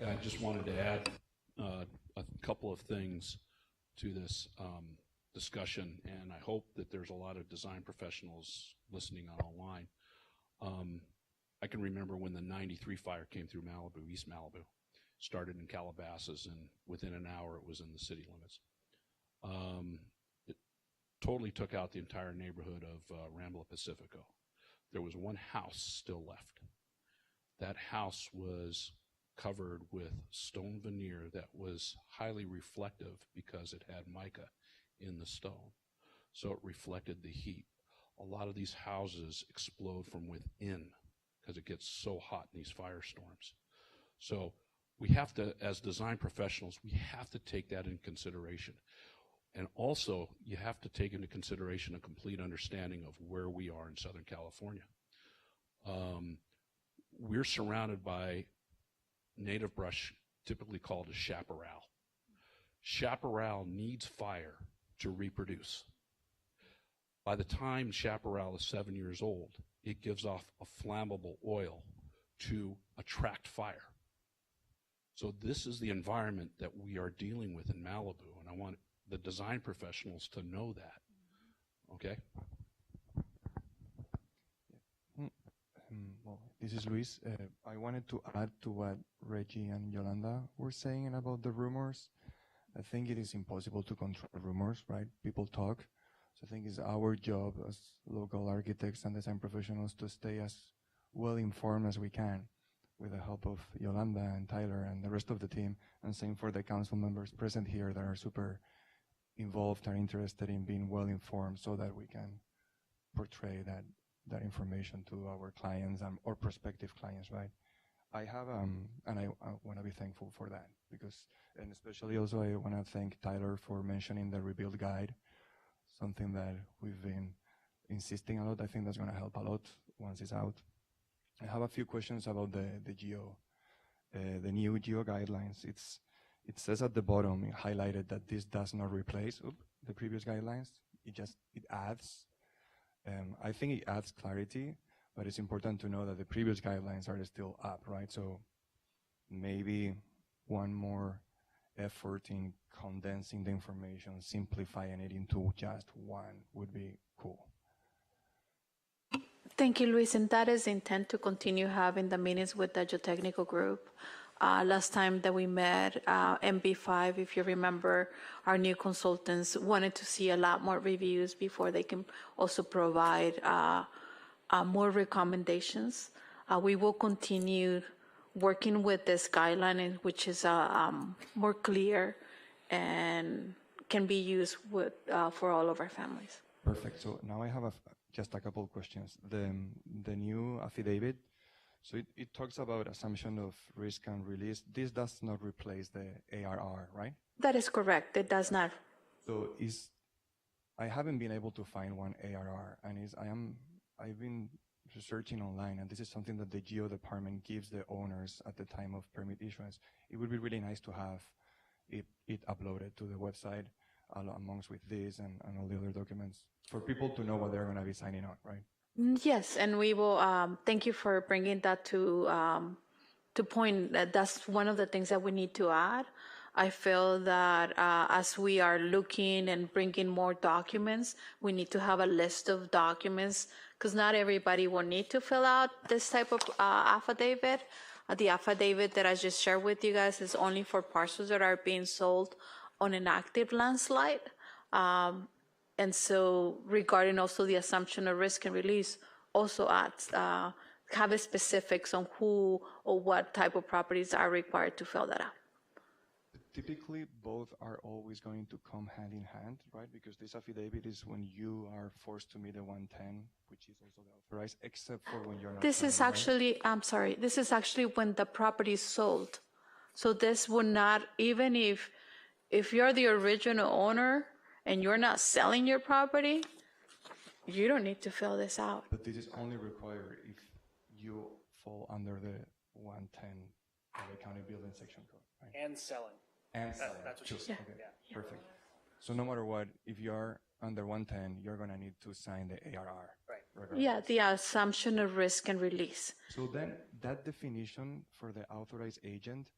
I just wanted to add a couple of things to this discussion, and I hope that there's a lot of design professionals listening on online. I can remember when the 93 fire came through Malibu, East Malibu, started in Calabasas, and within an hour it was in the city limits. It totally took out the entire neighborhood of Rambla Pacifico. There was one house still left. That house was covered with stone veneer that was highly reflective because it had mica in the stone. So it reflected the heat. A lot of these houses explode from within because it gets so hot in these firestorms. So we have to, as design professionals, we have to take that into consideration. And also, you have to take into consideration a complete understanding of where we are in Southern California. We're surrounded by native brush, typically called a chaparral. Chaparral needs fire to reproduce. By the time chaparral is 7 years old, it gives off a flammable oil to attract fire. So this is the environment that we are dealing with in Malibu, and I want the design professionals to know that. Okay? Well, this is Luis. I wanted to add to what Reggie and Yolanda were saying about the rumors. I think it is impossible to control rumors, right? People talk. So I think it's our job as local architects and design professionals to stay as well informed as we can. with the help of Yolanda and Tyler and the rest of the team, and same for the council members present here that are super involved and interested in being well informed so that we can portray that information to our clients or prospective clients, right? I have, and I want to be thankful for that because, and especially also I want to thank Tyler for mentioning the Rebuild Guide, something that we've been insisting a lot. I think that's going to help a lot once it's out. I have a few questions about the GEO, the new GEO guidelines. It says at the bottom, highlighted, that this does not replace the previous guidelines. It adds. I think it adds clarity, but it's important to know that the previous guidelines are still up, right? So maybe one more effort in condensing the information, simplifying it into just one would be cool. Thank you, Luis. And that is the intent, to continue having the meetings with the geotechnical group. Last time that we met, MB5, if you remember, our new consultants wanted to see a lot more reviews before they can also provide more recommendations. We will continue working with this guideline, which is more clear and can be used for all of our families. Perfect. So now I have just a couple of questions. The new affidavit, so it talks about assumption of risk and release. This does not replace the ARR, right? That is correct. It does not. So I haven't been able to find one ARR, and I've been researching online, and this is something that the GEO department gives the owners at the time of permit issuance. It would be really nice to have it uploaded to the website amongst with this and all the other documents for people to know what they're going to be signing on, right? Yes, and we will. Thank you for bringing that to point. That's one of the things that we need to add. I feel that as we are looking and bringing more documents, we need to have a list of documents, because not everybody will need to fill out this type of affidavit. The affidavit that I just shared with you guys is only for parcels that are being sold on an active landslide. And so regarding also the assumption of risk and release also adds, have a specifics on who or what type of properties are required to fill that out. Typically, both are always going to come hand in hand, right? Because this affidavit is when you are forced to meet the 110, which is also the authorized, except for when you're not. This is actually, right? I'm sorry, this is actually when the property is sold. So this would not, even if you're the original owner and you're not selling your property, you don't need to fill this out. But this is only required if you fall under the 110 LA County Building Section Code, right? And selling. And selling. That's what you said. said. Okay, Yeah. perfect. So no matter what, if you're under 110, you're going to need to sign the ARR. Right. Regardless. Yeah, the assumption of risk and release. So then that definition for the authorized agent,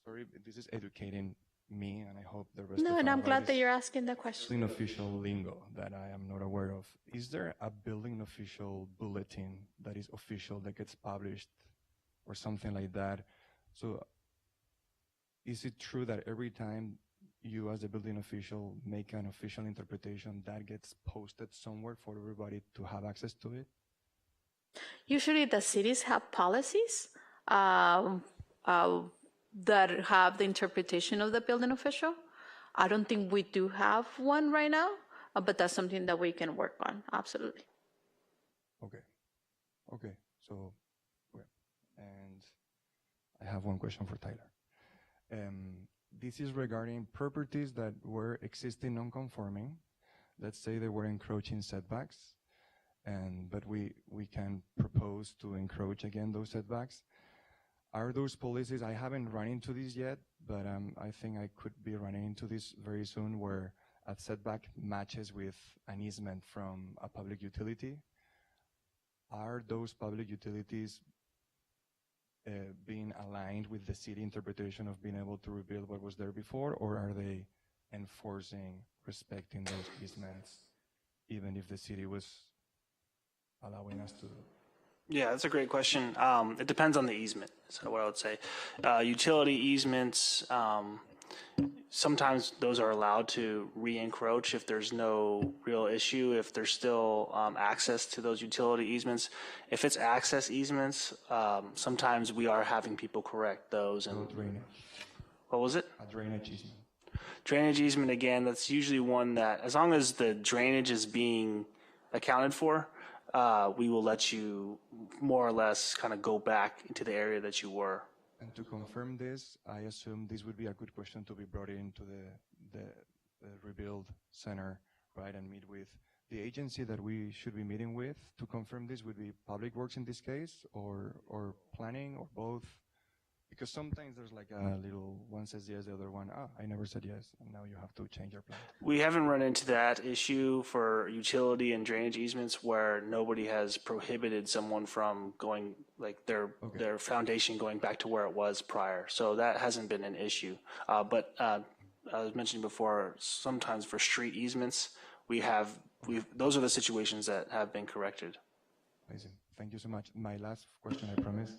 sorry, this is educating me, and I hope the rest of No, and I'm our glad that audience- you're asking the question. Building official lingo that I am not aware of. Is there a building official bulletin that is official that gets published or something like that? So is it true that every time you as a building official make an official interpretation, that gets posted somewhere for everybody to have access to it? Usually the cities have policies that have the interpretation of the building official. I don't think we do have one right now, but that's something that we can work on, absolutely. Okay, so, okay. And I have one question for Tyler. This is regarding properties that were existing non-conforming. Let's say they were encroaching setbacks, but we can propose to encroach again those setbacks. Are those policies, I haven't run into this yet, but I think I could be running into this very soon, where a setback matches with an easement from a public utility. Are those public utilities being aligned with the city interpretation of being able to rebuild what was there before, or are they enforcing respecting those easements, even if the city was allowing us to? Yeah, that's a great question. It depends on the easement, is what I would say. Utility easements, Sometimes those are allowed to re-encroach if there's no real issue, if there's still access to those utility easements. If it's access easements, sometimes we are having people correct those. And Drainage. what was it? A drainage easement. Drainage easement, again, that's usually one that, as long as the drainage is being accounted for, we will let you more or less kind of go back into the area that you were. And to confirm this, I assume this would be a good question to be brought into the rebuild center, right, and meet with the agency that we should be meeting with to confirm this would be Public Works in this case, or planning, or both. Because sometimes there's like a little, one says yes, the other one, I never said yes, and now you have to change your plan. We haven't run into that issue for utility and drainage easements where nobody has prohibited someone from going, like their foundation going back to where it was prior. So that hasn't been an issue. But I was mentioning before, sometimes for street easements, those are the situations that have been corrected. Amazing. Thank you so much. My last question, I promise.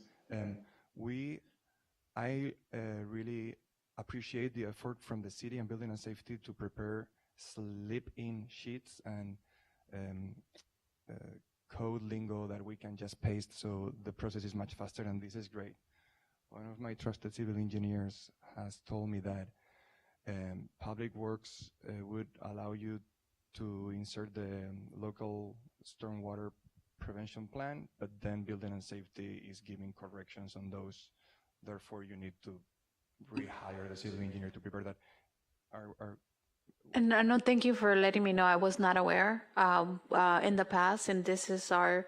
I really appreciate the effort from the city and building and safety to prepare slip-in sheets and code lingo that we can just paste, so the process is much faster, and this is great. One of my trusted civil engineers has told me that Public Works would allow you to insert the local stormwater prevention plan, but then building and safety is giving corrections on those. Therefore, you need to rehire the civil engineer to prepare that. And no, thank you for letting me know. I was not aware in the past, and this is our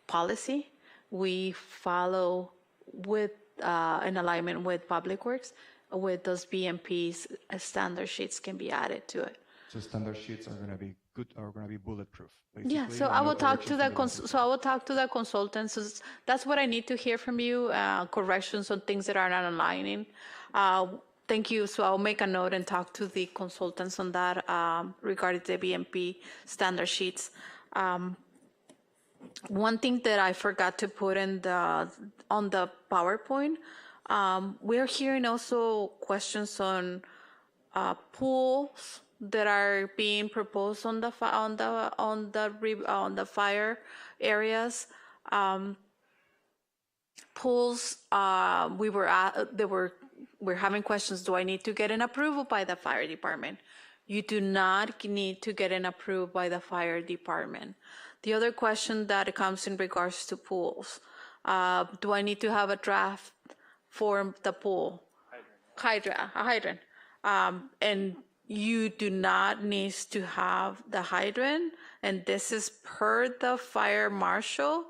policy. We follow with in alignment with Public Works. With those BMPs, standard sheets can be added to it. So standard sheets are going to be good, are going to be bulletproof. Basically. Yeah, so I will talk to the consultants. So that's what I need to hear from you. Corrections on things that are not aligning. Thank you. So I'll make a note and talk to the consultants on that regarding the BMP standard sheets. One thing that I forgot to put in on the PowerPoint, we're hearing also questions on pools that are being proposed on the fire areas. Pools, we're having questions. Do I need to get an approval by the fire department? You do not need to get an approval by the fire department. The other question that comes in regards to pools, do I need to have a draft for the pool? Hydrant. And you do not need to have the hydrant, and this is per the fire marshal.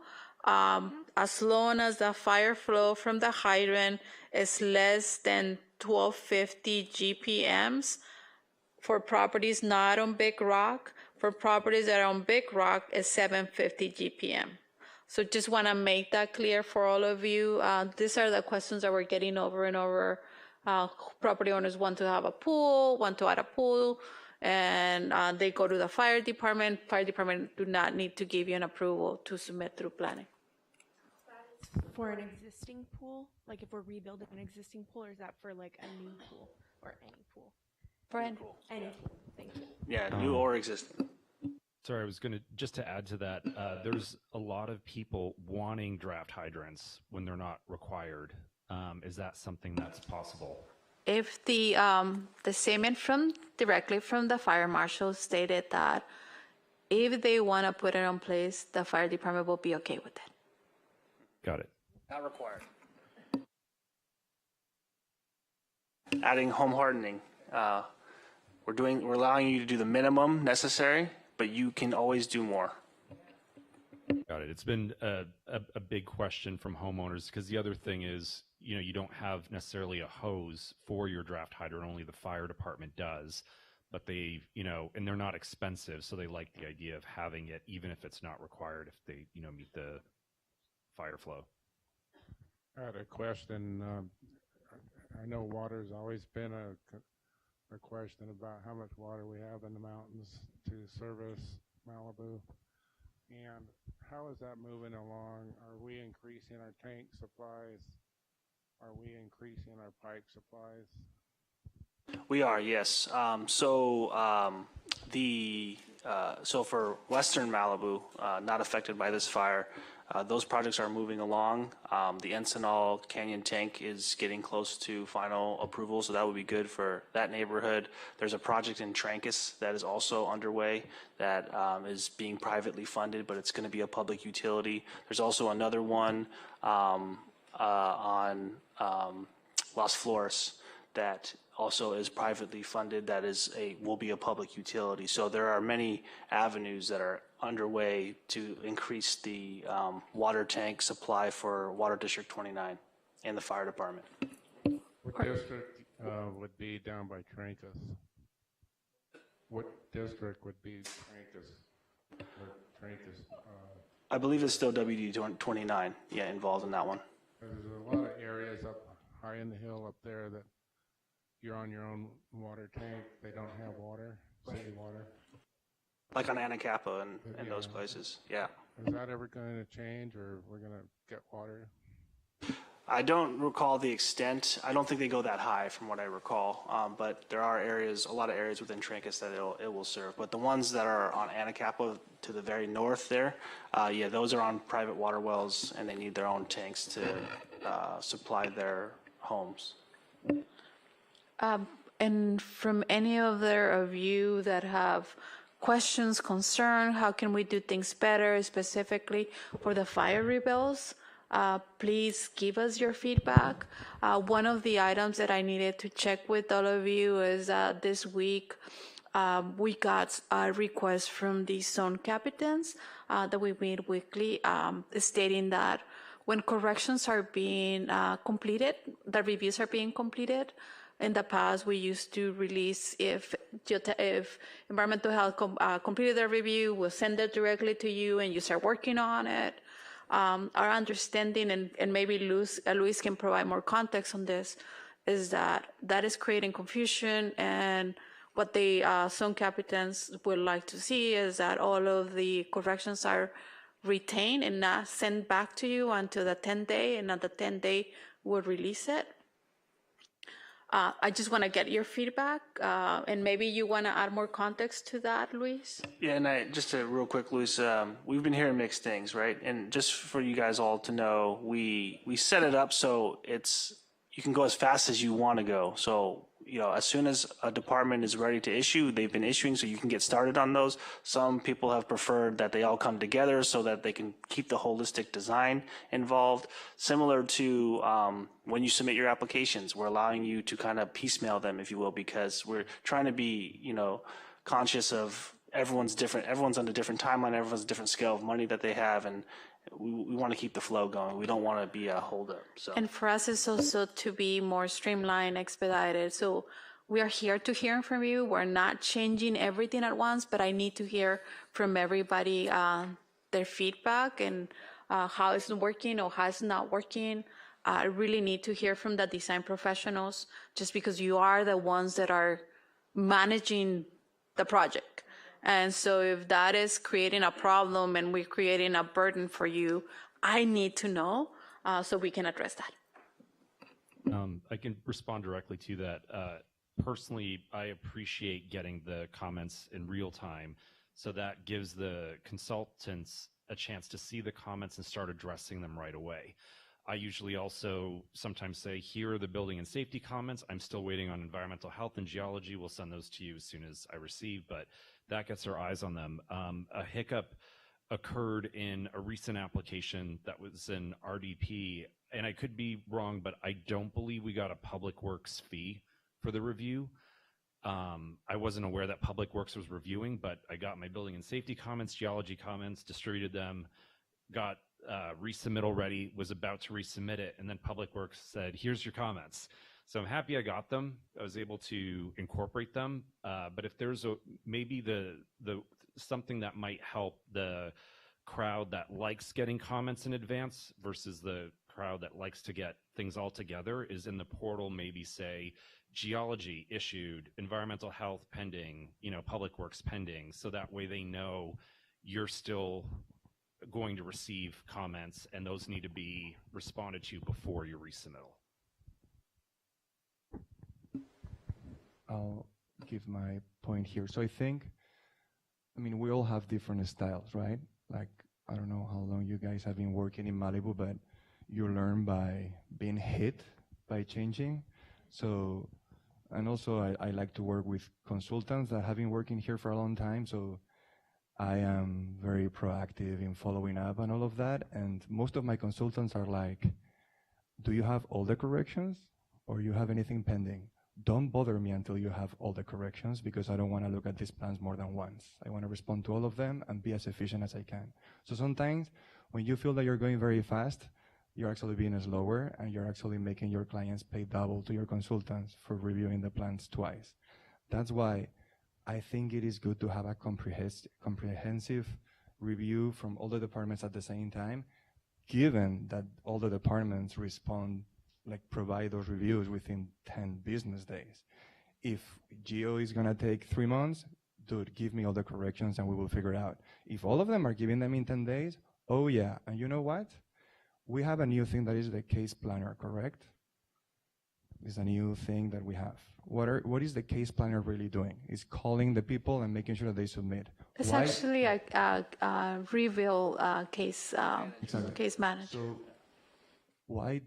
As long as the fire flow from the hydrant is less than 1250 GPMs for properties not on Big Rock. For properties that are on Big Rock, is 750 GPM. So just want to make that clear for all of you. These are the questions that we're getting over and over. Property owners want to have a pool, want to add a pool, and they go to the fire department. Fire department do not need to give you an approval to submit through planning. For an existing pool, like if we're rebuilding an existing pool, or is that for like a new pool or any pool? For any pool. Thank you. Yeah, new or existing. Sorry, I was going to, just to add to that, there's a lot of people wanting draft hydrants when they're not required. Is that something that's possible? If the statement directly from the fire marshal stated that if they want to put it in place, the fire department will be okay with it. Got it. Not required. Adding home hardening. We're allowing you to do the minimum necessary, but you can always do more. Got it. It's been a big question from homeowners, because the other thing is, you don't have necessarily a hose for your draft hydrant, only the fire department does, but they, and they're not expensive, so they like the idea of having it, even if it's not required, if they, meet the fire flow. I had a question. I know water's always been a question about how much water we have in the mountains to service Malibu. And how is that moving along? Are we increasing our tank supplies? Are we increasing our pipe supplies? We are, yes. So for Western Malibu, not affected by this fire, those projects are moving along. The Encinal Canyon tank is getting close to final approval, so that would be good for that neighborhood. There's a project in Trancas that is also underway that is being privately funded, but it's going to be a public utility. There's also another one on Las Flores that also is privately funded, that will be a public utility. So there are many avenues that are underway to increase the water tank supply for Water District 29 and the fire department. What district would be down by Trancas? What district would be Trancas? I believe it's still WD 29, yeah, involved in that one. There's a lot of areas up high in the hill up there that you're on your own water tank. They don't have water, city water. Like on Anacapa and those places, yeah. Is that ever going to change, or we're going to get water? I don't recall the extent. I don't think they go that high from what I recall, but there are areas, a lot of areas within Trancas that it will serve. But the ones that are on Anacapa to the very north there, yeah, those are on private water wells, and they need their own tanks to supply their homes. And from any other of you that have questions, concern, how can we do things better, specifically for the fire rebuilds, please give us your feedback. One of the items that I needed to check with all of you is this week we got a request from the zone captains that we meet weekly, stating that when corrections are being completed, the reviews are being completed. In the past, we used to release if environmental health completed their review, we'll send it directly to you and you start working on it. Our understanding, and maybe Luis can provide more context on this, is that is creating confusion, and what the zone captains would like to see is that all of the corrections are retained and not sent back to you until the 10th day, and at the 10th day, we'll release it. I just want to get your feedback, and maybe you want to add more context to that, Luis? Yeah, and just real quick, Luis, we've been hearing mixed things, right? And just for you guys all to know, we set it up so you can go as fast as you want to go. So, as soon as a department is ready to issue, they've been issuing, so you can get started on those. Some people have preferred that they all come together so that they can keep the holistic design involved. Similar to when you submit your applications, we're allowing you to kind of piecemeal them, if you will, because we're trying to be, conscious of everyone's different. Everyone's on a different timeline. Everyone's a different scale of money that they have, and we want to keep the flow going. We don't want to be a holdup. So. And for us, it's also to be more streamlined, expedited. So we are here to hear from you. We're not changing everything at once, but I need to hear from everybody their feedback and how it's working or how it's not working. I really need to hear from the design professionals, just because you are the ones that are managing the project. And so if that is creating a problem and we're creating a burden for you, I need to know so we can address that. I can respond directly to that. Personally, I appreciate getting the comments in real time, so that gives the consultants a chance to see the comments and start addressing them right away. I usually also sometimes say, here are the building and safety comments. I'm still waiting on environmental health and geology. We'll send those to you as soon as I receive, but that gets our eyes on them. A hiccup occurred in a recent application that was in RDP, and I could be wrong, but I don't believe we got a Public Works fee for the review. I wasn't aware that Public Works was reviewing, but I got my building and safety comments, geology comments, distributed them, got resubmittal ready, was about to resubmit it, and then Public Works said, here's your comments. So I'm happy I got them. I was able to incorporate them. But if there's maybe the something that might help the crowd that likes getting comments in advance versus the crowd that likes to get things all together, is in the portal maybe say geology issued, environmental health pending, Public Works pending, so that way they know you're still going to receive comments and those need to be responded to before your resubmittal. I'll give my point here. So I think, I mean, we all have different styles, right? Like, I don't know how long you guys have been working in Malibu, but you learn by being hit by changing. So, and also I like to work with consultants that have been working here for a long time. So I am very proactive in following up and all of that. And most of my consultants are like, do you have all the corrections or you have anything pending? Don't bother me until you have all the corrections, because I don't want to look at these plans more than once. I want to respond to all of them and be as efficient as I can. So sometimes when you feel that you're going very fast, you're actually being slower and you're actually making your clients pay double to your consultants for reviewing the plans twice. That's why I think it is good to have a comprehensive review from all the departments at the same time, given that all the departments respond, like provide those reviews within 10 business days. If Geo is gonna take 3 months, dude, give me all the corrections and we will figure it out. If all of them are giving them in 10 days, oh yeah, and you know what? We have a new thing that is the case planner, correct? It's a new thing that we have. What is the case planner really doing? It's calling the people and making sure that they submit. It's actually a reveal case Exactly. case management. So why,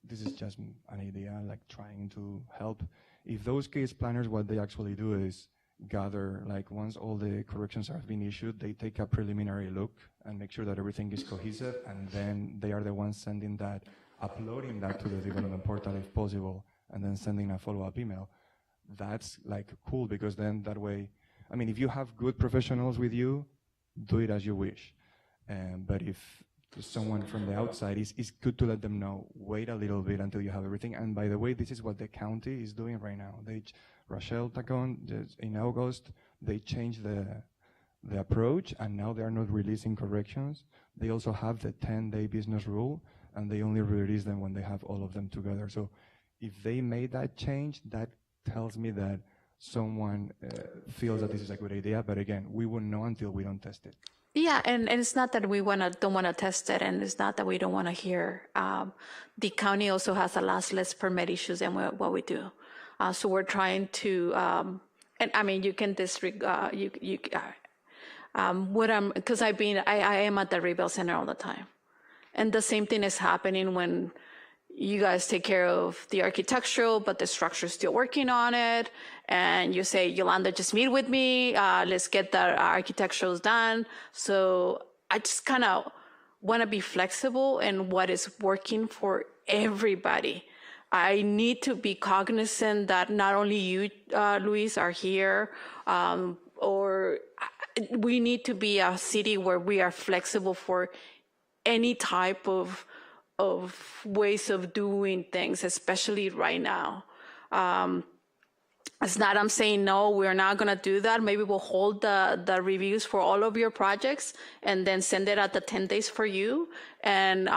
this is just an idea, like trying to help. If those case planners, what they actually do is gather, like once all the corrections have been issued, they take a preliminary look and make sure that everything is cohesive, and then they are the ones sending that, uploading that to the development portal if possible, and then sending a follow-up email. That's like cool, because then that way, I mean, if you have good professionals with you, do it as you wish. But if someone from the outside, it's good to let them know, wait a little bit until you have everything. And by the way, this is what the county is doing right now. Rachel Tacon, in August, they changed the approach, and now they are not releasing corrections. They also have the 10-day business rule, and they only release them when they have all of them together. So if they made that change, that tells me that someone feels that this is a good idea. But again, we won't know until we don't test it. Yeah, and it's not that we don't want to test it, and it's not that we don't want to hear. The county also has a lot less permit issues than what we do. So we're trying to, and I mean, you can disregard, because I am at the Rebuild Center all the time. And the same thing is happening when you guys take care of the architectural, but the structure is still working on it. And you say, Yolanda, just meet with me. Let's get the architecturals done. So I just kind of want to be flexible in what is working for everybody. I need to be cognizant that not only you, Luis, are here, or we need to be a city where we are flexible for any type of ways of doing things, especially right now. It's not I'm saying, no, we're not going to do that. Maybe we'll hold the reviews for all of your projects and then send it at the 10 days for you. And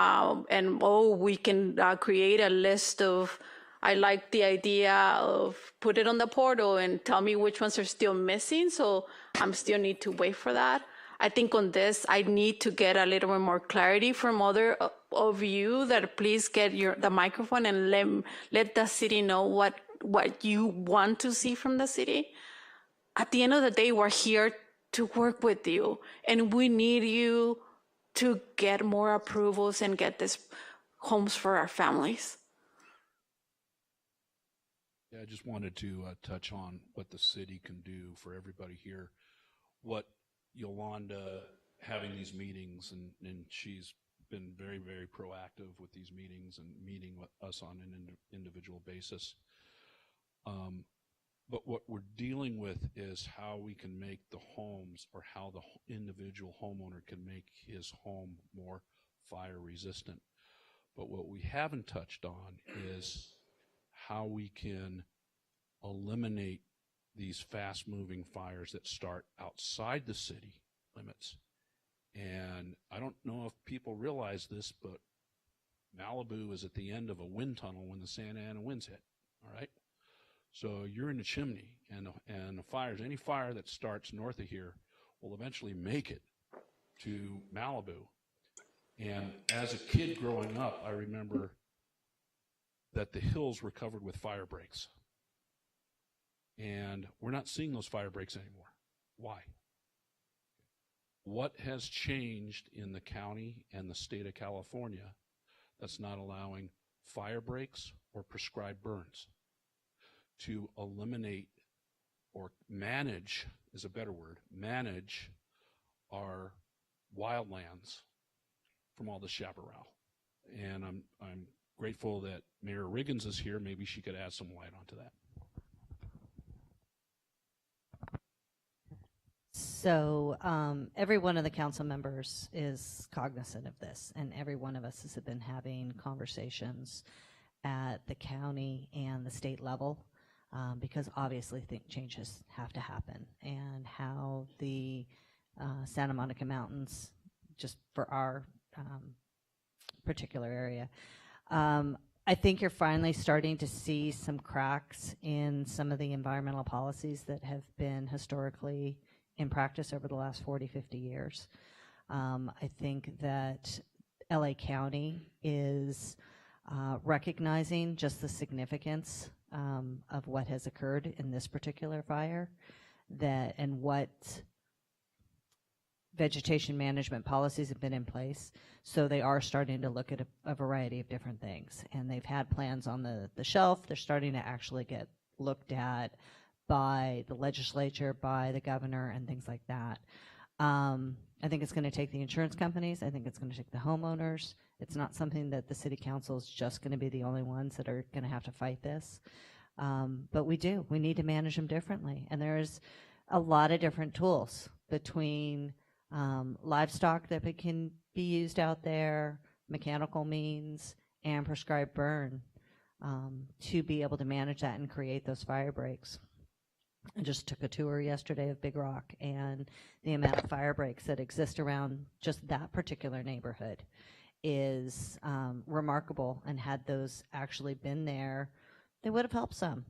we can create a list of, I like the idea of put it on the portal and tell me which ones are still missing. So I'm still need to wait for that. I think on this, I need to get a little bit more clarity from other of you that please get the microphone and let the city know what you want to see from the city. At the end of the day, we're here to work with you, and we need you to get more approvals and get these homes for our families. Yeah, I just wanted to touch on what the city can do for everybody here. What Yolanda having these meetings, and she's been very, very proactive with these meetings and meeting with us on an individual basis. But what we're dealing with is how we can make the homes, or how the individual homeowner can make his home more fire resistant. But what we haven't touched on is how we can eliminate these fast-moving fires that start outside the city limits. And I don't know if people realize this, but Malibu is at the end of a wind tunnel when the Santa Ana winds hit, all right? So you're in a chimney, and the fires, any fire that starts north of here will eventually make it to Malibu. And as a kid growing up, I remember that the hills were covered with fire breaks. And we're not seeing those fire breaks anymore. Why? What has changed in the county and the state of California that's not allowing fire breaks or prescribed burns? To eliminate or manage is a better word, manage our wildlands from all the chaparral. And I'm grateful that Mayor Riggins is here. Maybe she could add some light onto that. So every one of the council members is cognizant of this, and every one of us has been having conversations at the county and the state level, because obviously changes have to happen, and how the Santa Monica Mountains, just for our particular area, I think you're finally starting to see some cracks in some of the environmental policies that have been historically in practice over the last 40, 50 years. I think that LA County is recognizing just the significance of what has occurred in this particular fire, and what vegetation management policies have been in place. So they are starting to look at a variety of different things, and they've had plans on the shelf. They're starting to actually get looked at by the legislature, by the governor, and things like that. I think it's going to take the insurance companies. I think it's going to take the homeowners. It's not something that the city council is just going to be the only ones that are going to have to fight this. But we need to manage them differently. And there's a lot of different tools between livestock that can be used out there, mechanical means, and prescribed burn to be able to manage that and create those fire breaks. I just took a tour yesterday of Big Rock, and the amount of fire breaks that exist around just that particular neighborhood is remarkable. And had those actually been there, they would have helped some.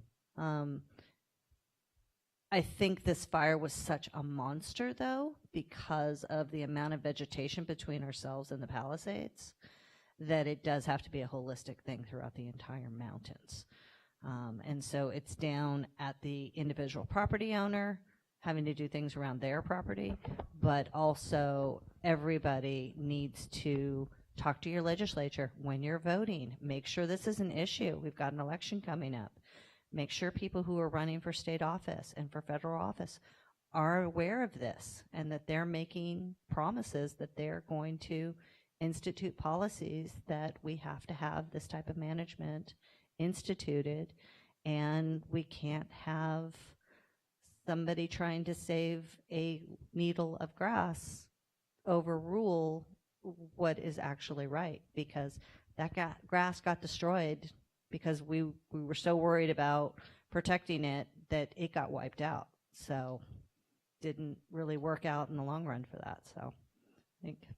I think this fire was such a monster, though, because of the amount of vegetation between ourselves and the Palisades, that it does have to be a holistic thing throughout the entire mountains. And so it's down at the individual property owner having to do things around their property, but also everybody needs to talk to your legislature when you're voting. Make sure this is an issue. We've got an election coming up. Make sure people who are running for state office and for federal office are aware of this, and that they're making promises that they're going to institute policies that we have to have this type of management instituted, and we can't have somebody trying to save a needle of grass overrule what is actually right, because that grass got destroyed because we were so worried about protecting it that it got wiped out. So didn't really work out in the long run for that. So I think.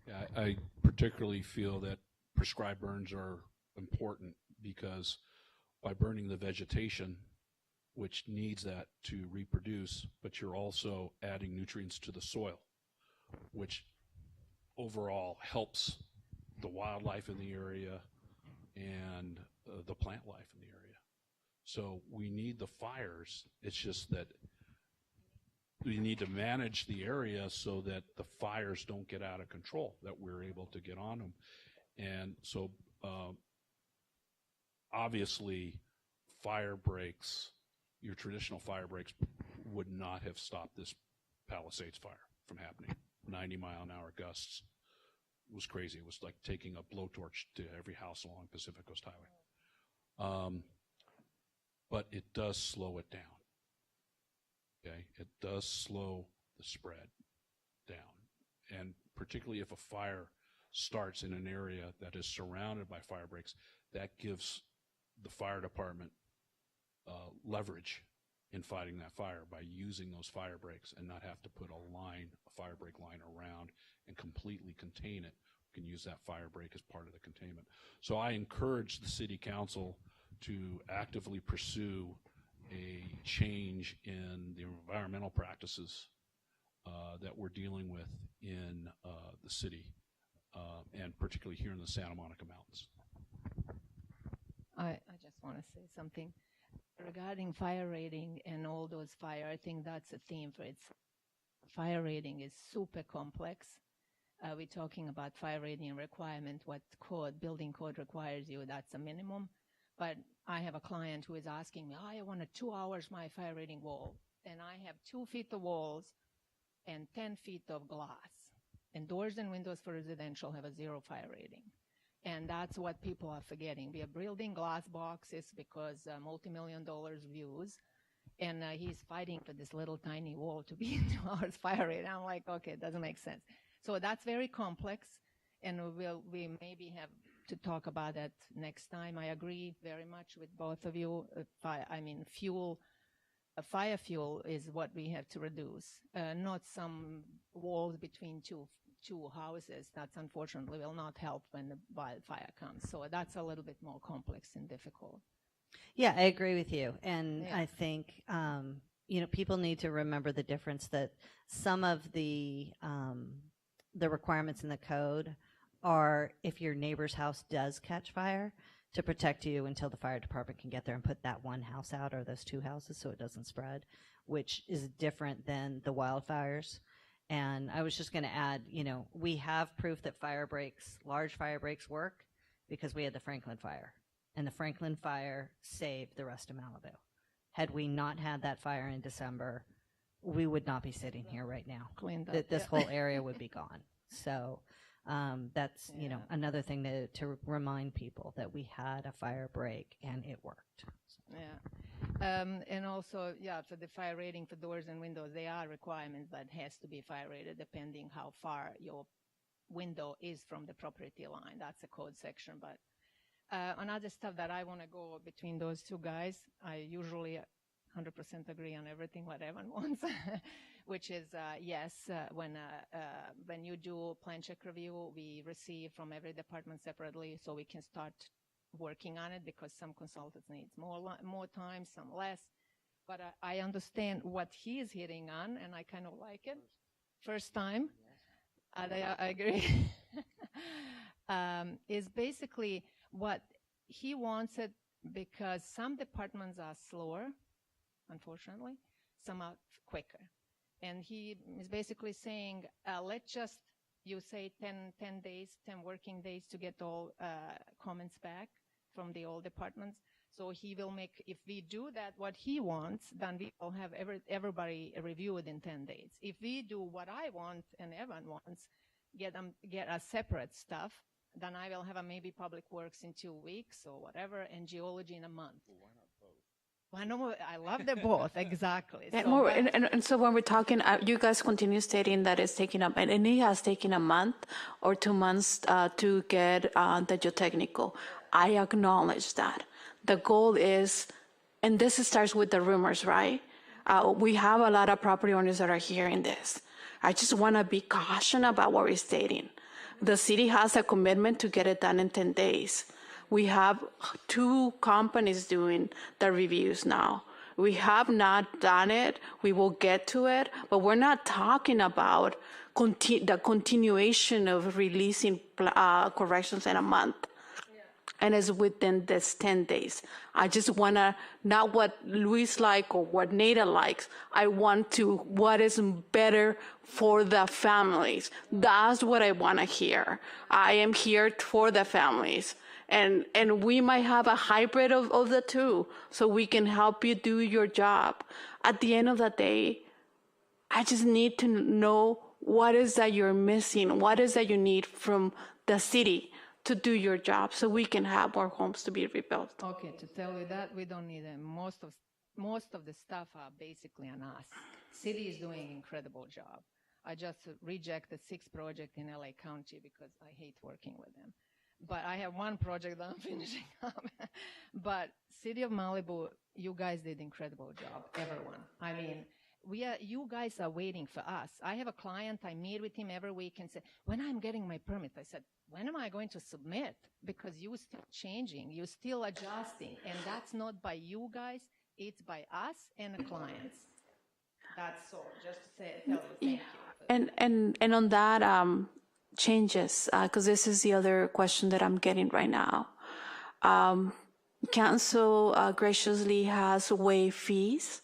Yeah, I particularly feel that prescribed burns are important, because by burning the vegetation, which needs that to reproduce, but you're also adding nutrients to the soil, which overall helps the wildlife in the area and the plant life in the area. So we need the fires. It's just that we need to manage the area so that the fires don't get out of control, that we're able to get on them. And so obviously fire breaks, your traditional fire breaks, would not have stopped this Palisades fire from happening. 90-mile-an-hour gusts. It was crazy. It was like taking a blowtorch to every house along Pacific Coast Highway. But it does slow it down. Okay, it does slow the spread down. And particularly if a fire starts in an area that is surrounded by fire breaks, that gives the fire department leverage in fighting that fire by using those fire breaks, and not have to put a fire break line around and completely contain it. We can use that fire break as part of the containment. So I encourage the city council to actively pursue a change in the environmental practices that we're dealing with in the city, and particularly here in the Santa Monica Mountains. I just want to say something. Regarding fire rating and all those fire, I think that's a theme for it. Fire rating is super complex. We're talking about fire rating requirement, what building code requires you, that's a minimum. But I have a client who is asking me, I want a 2 hours my fire rating wall. And I have 2 feet of walls and 10 feet of glass. And doors and windows for residential have a 0 fire rating. And that's what people are forgetting. We are building glass boxes because multi-million-dollar views. And he's fighting for this little tiny wall to be 2 hours fire rating. I'm like, okay, it doesn't make sense. So that's very complex. And we maybe have to talk about that next time. I agree very much with both of you. Fire fuel is what we have to reduce, not some walls between two houses. That's unfortunately will not help when the wildfire comes. So that's a little bit more complex and difficult. Yeah, I agree with you. And I think, people need to remember the difference that some of the requirements in the code are if your neighbor's house does catch fire, to protect you until the fire department can get there and put that one house out or those 2 houses so it doesn't spread, which is different than the wildfires. And I was just going to add, we have proof that large fire breaks work because we had the Franklin fire. And the Franklin fire saved the rest of Malibu. Had we not had that fire in December, we would not be sitting here right now. Cleaned up, this whole area would be gone. So that's another thing to remind people that we had a fire break and it worked. Yeah. And also, for the fire rating for doors and windows, there are requirements that has to be fire rated depending how far your window is from the property line. That's a code section. But another stuff that I want to go between those two guys, I usually 100% agree on everything what Evan wants, which is when you do plan check review, we receive from every department separately so we can start working on it because some consultants need more time, some less. But I understand what he is hitting on, and I kind of like it. First time, I agree. Is basically what he wants it because some departments are slower, unfortunately, some are quicker. And he is basically saying, let's just, you say 10 days, 10 working days to get all comments back from the old departments. So he will make, if we do that, what he wants, then we will have everybody review it in 10 days. If we do what I want and Evan wants, get a separate stuff, then I will have a maybe public works in 2 weeks or whatever, and geology in a month. Why not both? I love them both, exactly. And so when we're talking, you guys continue stating that it's taking up, and it has taken a month or 2 months to get the geotechnical. I acknowledge that. The goal is, and this starts with the rumors, right? We have a lot of property owners that are hearing this. I just want to be cautious about what we're stating. The city has a commitment to get it done in 10 days. We have 2 companies doing the reviews now. We have not done it. We will get to it, but we're not talking about the continuation of releasing corrections in a month. And it's within this 10 days. I just want to, not what Luis like or what Nada likes. I want to, what is better for the families. That's what I want to hear. I am here for the families. And we might have a hybrid of the two so we can help you do your job. At the end of the day, I just need to know what is that you're missing, what is that you need from the city to do your job so we can have more homes to be rebuilt. Okay, to tell you that, we don't need them. Most of the stuff are basically on us. City is doing an incredible job. I just rejected 6 projects in LA County because I hate working with them. But I have 1 project that I'm finishing up. But City of Malibu, you guys did an incredible job, everyone. I mean, you guys are waiting for us. I have a client, I meet with him every week and say, when I'm getting my permit, I said, when am I going to submit? Because you're still changing, you're still adjusting. And that's not by you guys, it's by us and the clients. That's all, just to tell you thank you. And on that, changes, because this is the other question that I'm getting right now. council graciously has waived fees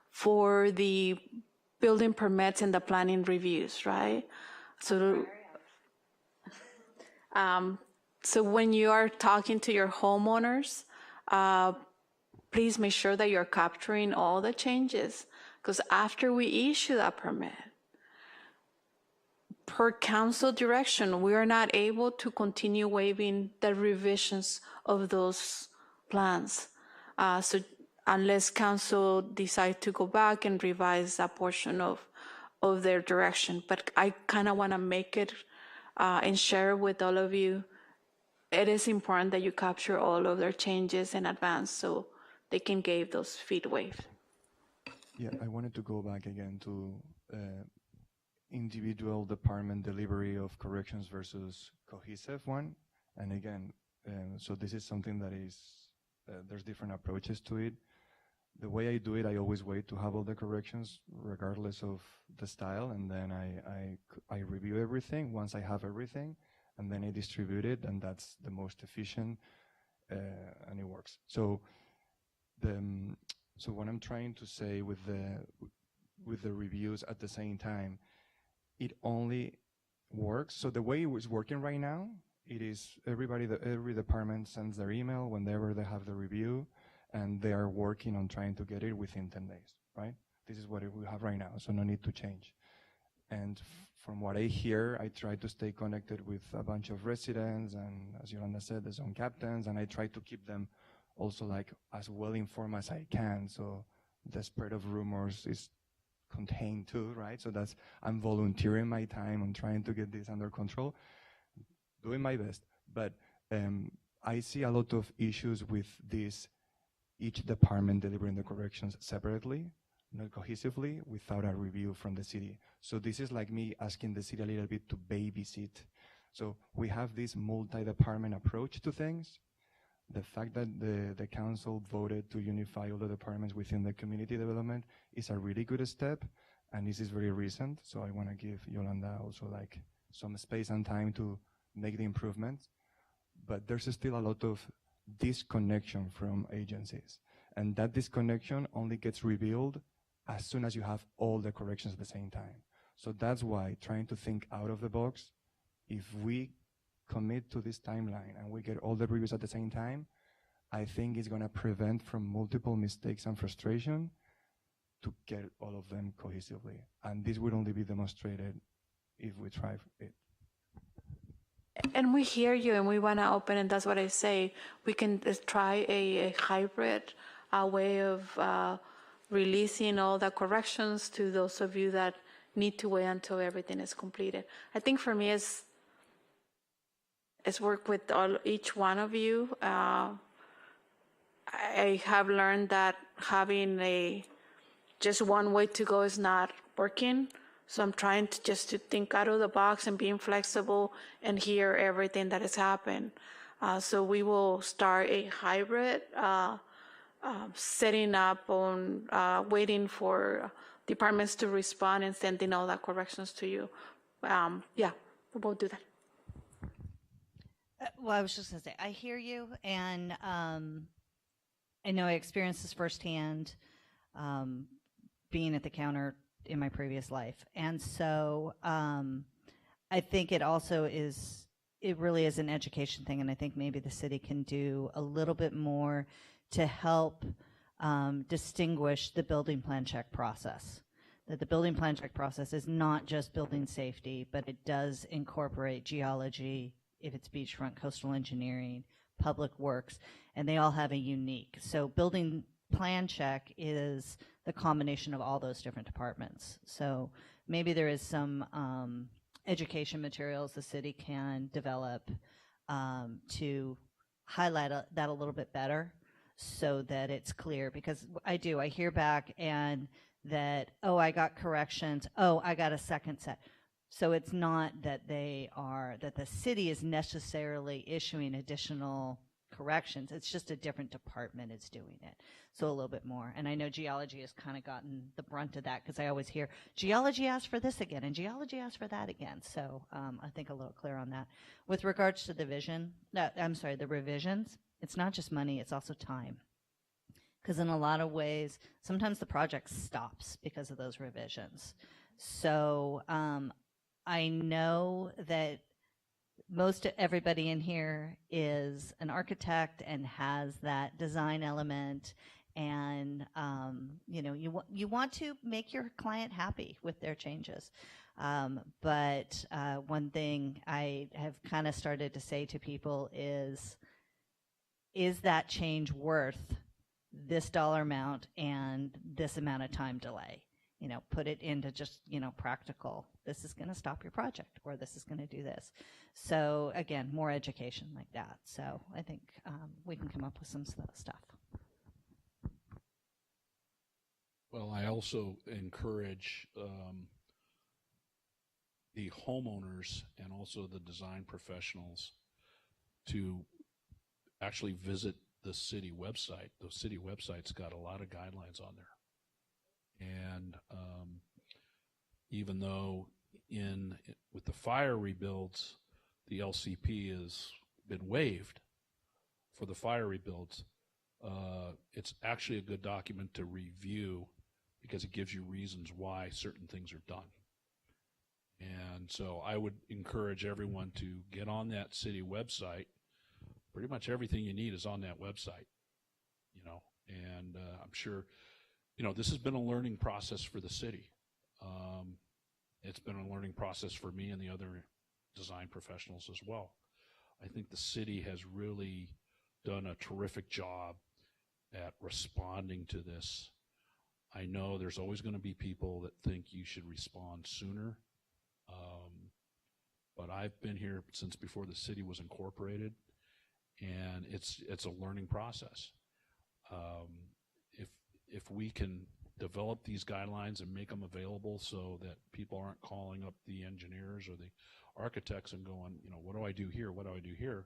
for the building permits and the planning reviews, right? So, so when you are talking to your homeowners, please make sure that you're capturing all the changes, because after we issue that permit, per council direction, we are not able to continue waiving the revisions of those plans. So unless council decide to go back and revise that portion of their direction. But I kind of want to make it and share with all of you, it is important that you capture all of their changes in advance so they can get those fees waived. Yeah, I wanted to go back again to individual department delivery of corrections versus cohesive one. And again, so this is something that is, there's different approaches to it. The way I do it, I always wait to have all the corrections regardless of the style, and then I review everything once I have everything, and then I distribute it, and that's the most efficient, and it works. So so what I'm trying to say with the reviews at the same time, it only works. So the way it's working right now, it is every department sends their email whenever they have the review, and they are working on trying to get it within 10 days, right? This is what we have right now, so no need to change. And from what I hear, I try to stay connected with a bunch of residents, and as Yolanda said, the zone captains, and I try to keep them also like as well informed as I can, so the spread of rumors is contained too, right? So I'm volunteering my time on trying to get this under control, doing my best. But I see a lot of issues with this, each department delivering the corrections separately, not cohesively, without a review from the city. So this is like me asking the city a little bit to babysit. So we have this multi-department approach to things. The fact that the council voted to unify all the departments within the community development is a really good step, and this is very recent, so I want to give Yolanda also like some space and time to make the improvements. But there's still a lot of disconnection from agencies, and that disconnection only gets revealed as soon as you have all the corrections at the same time. So that's why trying to think out of the box, if we commit to this timeline and we get all the reviews at the same time, I think it's going to prevent from multiple mistakes and frustration to get all of them cohesively. And this would only be demonstrated if we try it. And we hear you, and we want to open, and that's what I say. We can try a hybrid way of releasing all the corrections to those of you that need to wait until everything is completed. I think for me, it's work with each one of you. I have learned that having just one way to go is not working. So I'm trying to think out of the box and being flexible and hear everything that has happened. So we will start a hybrid, setting up on waiting for departments to respond and sending all the corrections to you. Yeah, we'll do that. Well, I was just going to say, I hear you, and I know I experienced this firsthand, being at the counter in my previous life. And so I think it really is an education thing, and I think maybe the city can do a little bit more to help distinguish the building plan check process. That the building plan check process is not just building safety, but it does incorporate geology, if it's beachfront, coastal engineering, public works, and they all have a unique. So building plan check is the combination of all those different departments. So maybe there is some education materials the city can develop to highlight that a little bit better so that it's clear, because I hear back and that, oh, I got corrections, oh, I got a second set. So it's not that that the city is necessarily issuing additional corrections. It's just a different department is doing it. So a little bit more. And I know geology has kind of gotten the brunt of that, because I always hear geology asked for this again and geology asked for that again. So I think a little clear on that. With regards to the revisions, it's not just money, it's also time. Because in a lot of ways, sometimes the project stops because of those revisions. So I know that most everybody in here is an architect and has that design element, and you want to make your client happy with their changes. But one thing I have kind of started to say to people is that change worth this dollar amount and this amount of time delay? Put it into just, practical. This is going to stop your project, or this is going to do this. So again, more education like that. So I think we can come up with some stuff. Well, I also encourage the homeowners and also the design professionals to actually visit the city website. The city website's got a lot of guidelines on there. And even though with the fire rebuilds, the LCP has been waived for the fire rebuilds, it's actually a good document to review because it gives you reasons why certain things are done. And so I would encourage everyone to get on that city website. Pretty much everything you need is on that website, and I'm sure, this has been a learning process for the city. It's been a learning process for me and the other design professionals as well. I think the city has really done a terrific job at responding to this. I know there's always going to be people that think you should respond sooner, but I've been here since before the city was incorporated, and it's a learning process. If we can develop these guidelines and make them available so that people aren't calling up the engineers or the architects and going, what do I do here? What do I do here?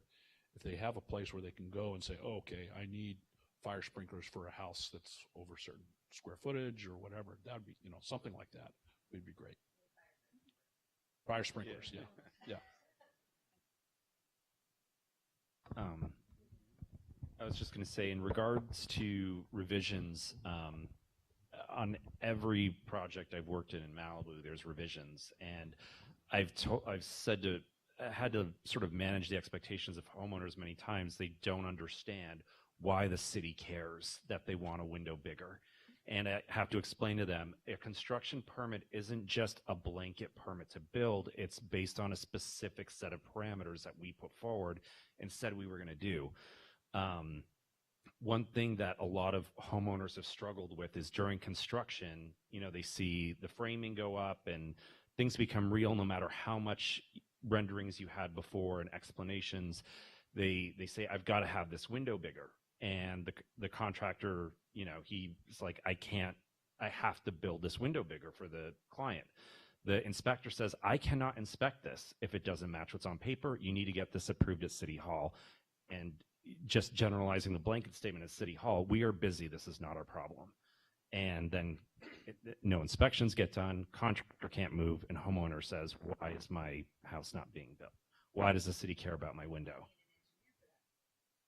If they have a place where they can go and say, oh, okay, I need fire sprinklers for a house that's over certain square footage or whatever, that'd be, something like that would be great. Fire sprinklers, yeah. I was just going to say, in regards to revisions, on every project I've worked in Malibu, there's revisions, and I've had to sort of manage the expectations of homeowners many times. They don't understand why the city cares that they want a window bigger. And I have to explain to them, a construction permit isn't just a blanket permit to build. It's based on a specific set of parameters that we put forward and said we were going to do. One thing that a lot of homeowners have struggled with is during construction, they see the framing go up and things become real no matter how much renderings you had before and explanations. They say, I've got to have this window bigger. And the contractor, he's like, I have to build this window bigger for the client. The inspector says, I cannot inspect this if it doesn't match what's on paper. You need to get this approved at City Hall. And just generalizing the blanket statement at City Hall, we are busy, this is not our problem. And then no inspections get done, contractor can't move, and homeowner says, why is my house not being built? Why does the city care about my window?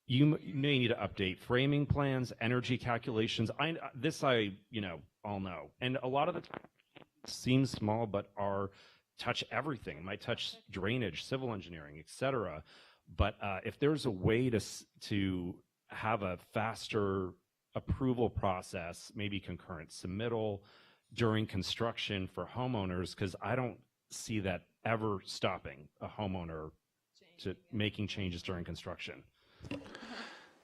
You may need to update framing plans, energy calculations. I all know. And a lot of the time seems small, but touch everything. It might touch drainage, civil engineering, etc. But if there's a way to have a faster approval process, maybe concurrent submittal during construction for homeowners, because I don't see that ever stopping a homeowner to making changes during construction.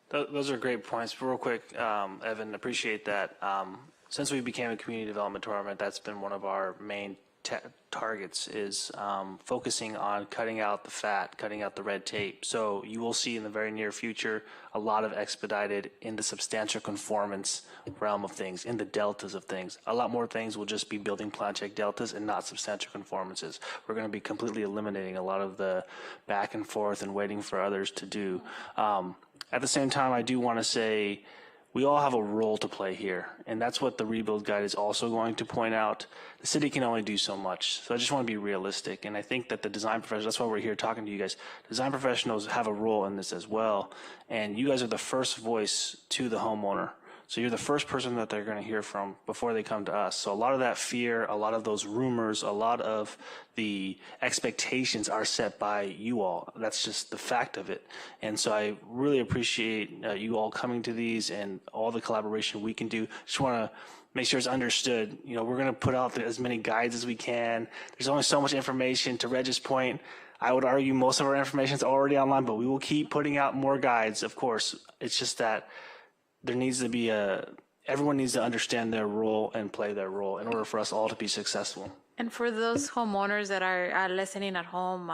Those are great points. Real quick, Evan, appreciate that. Since we became a community development department, that's been one of our main targets is focusing on cutting out the fat, cutting out the red tape. So you will see in the very near future a lot of expedited in the substantial conformance realm of things, in the deltas of things. A lot more things will just be building plan check deltas and not substantial conformances. We're going to be completely eliminating a lot of the back and forth and waiting for others to do. At the same time, I do want to say we all have a role to play here. And that's what the rebuild guide is also going to point out. The city can only do so much. So I just want to be realistic. And I think that the design professionals, that's why we're here talking to you guys. Design professionals have a role in this as well. And you guys are the first voice to the homeowner. So you're the first person that they're going to hear from before they come to us. So a lot of that fear, a lot of those rumors, a lot of the expectations are set by you all. That's just the fact of it. And so I really appreciate you all coming to these and all the collaboration we can do. Just want to make sure it's understood. You know, we're going to put out as many guides as we can. There's only so much information. To Reg's point, I would argue most of our information is already online, but we will keep putting out more guides, of course. It's just that there needs to be everyone needs to understand their role and play their role in order for us all to be successful. And for those homeowners that are listening at home,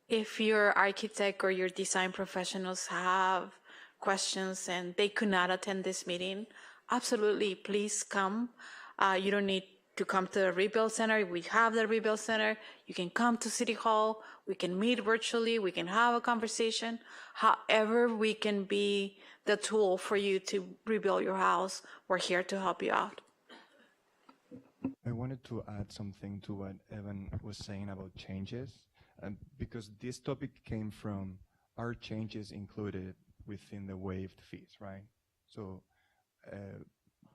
if your architect or your design professionals have questions and they could not attend this meeting, absolutely, please come. You don't need to come to the Rebuild Center. We have the Rebuild Center. You can come to City Hall. We can meet virtually. We can have a conversation. However, we can be the tool for you to rebuild your house. We're here to help you out. I wanted to add something to what Evan was saying about changes, because this topic came from our changes included within the waived fees, right? So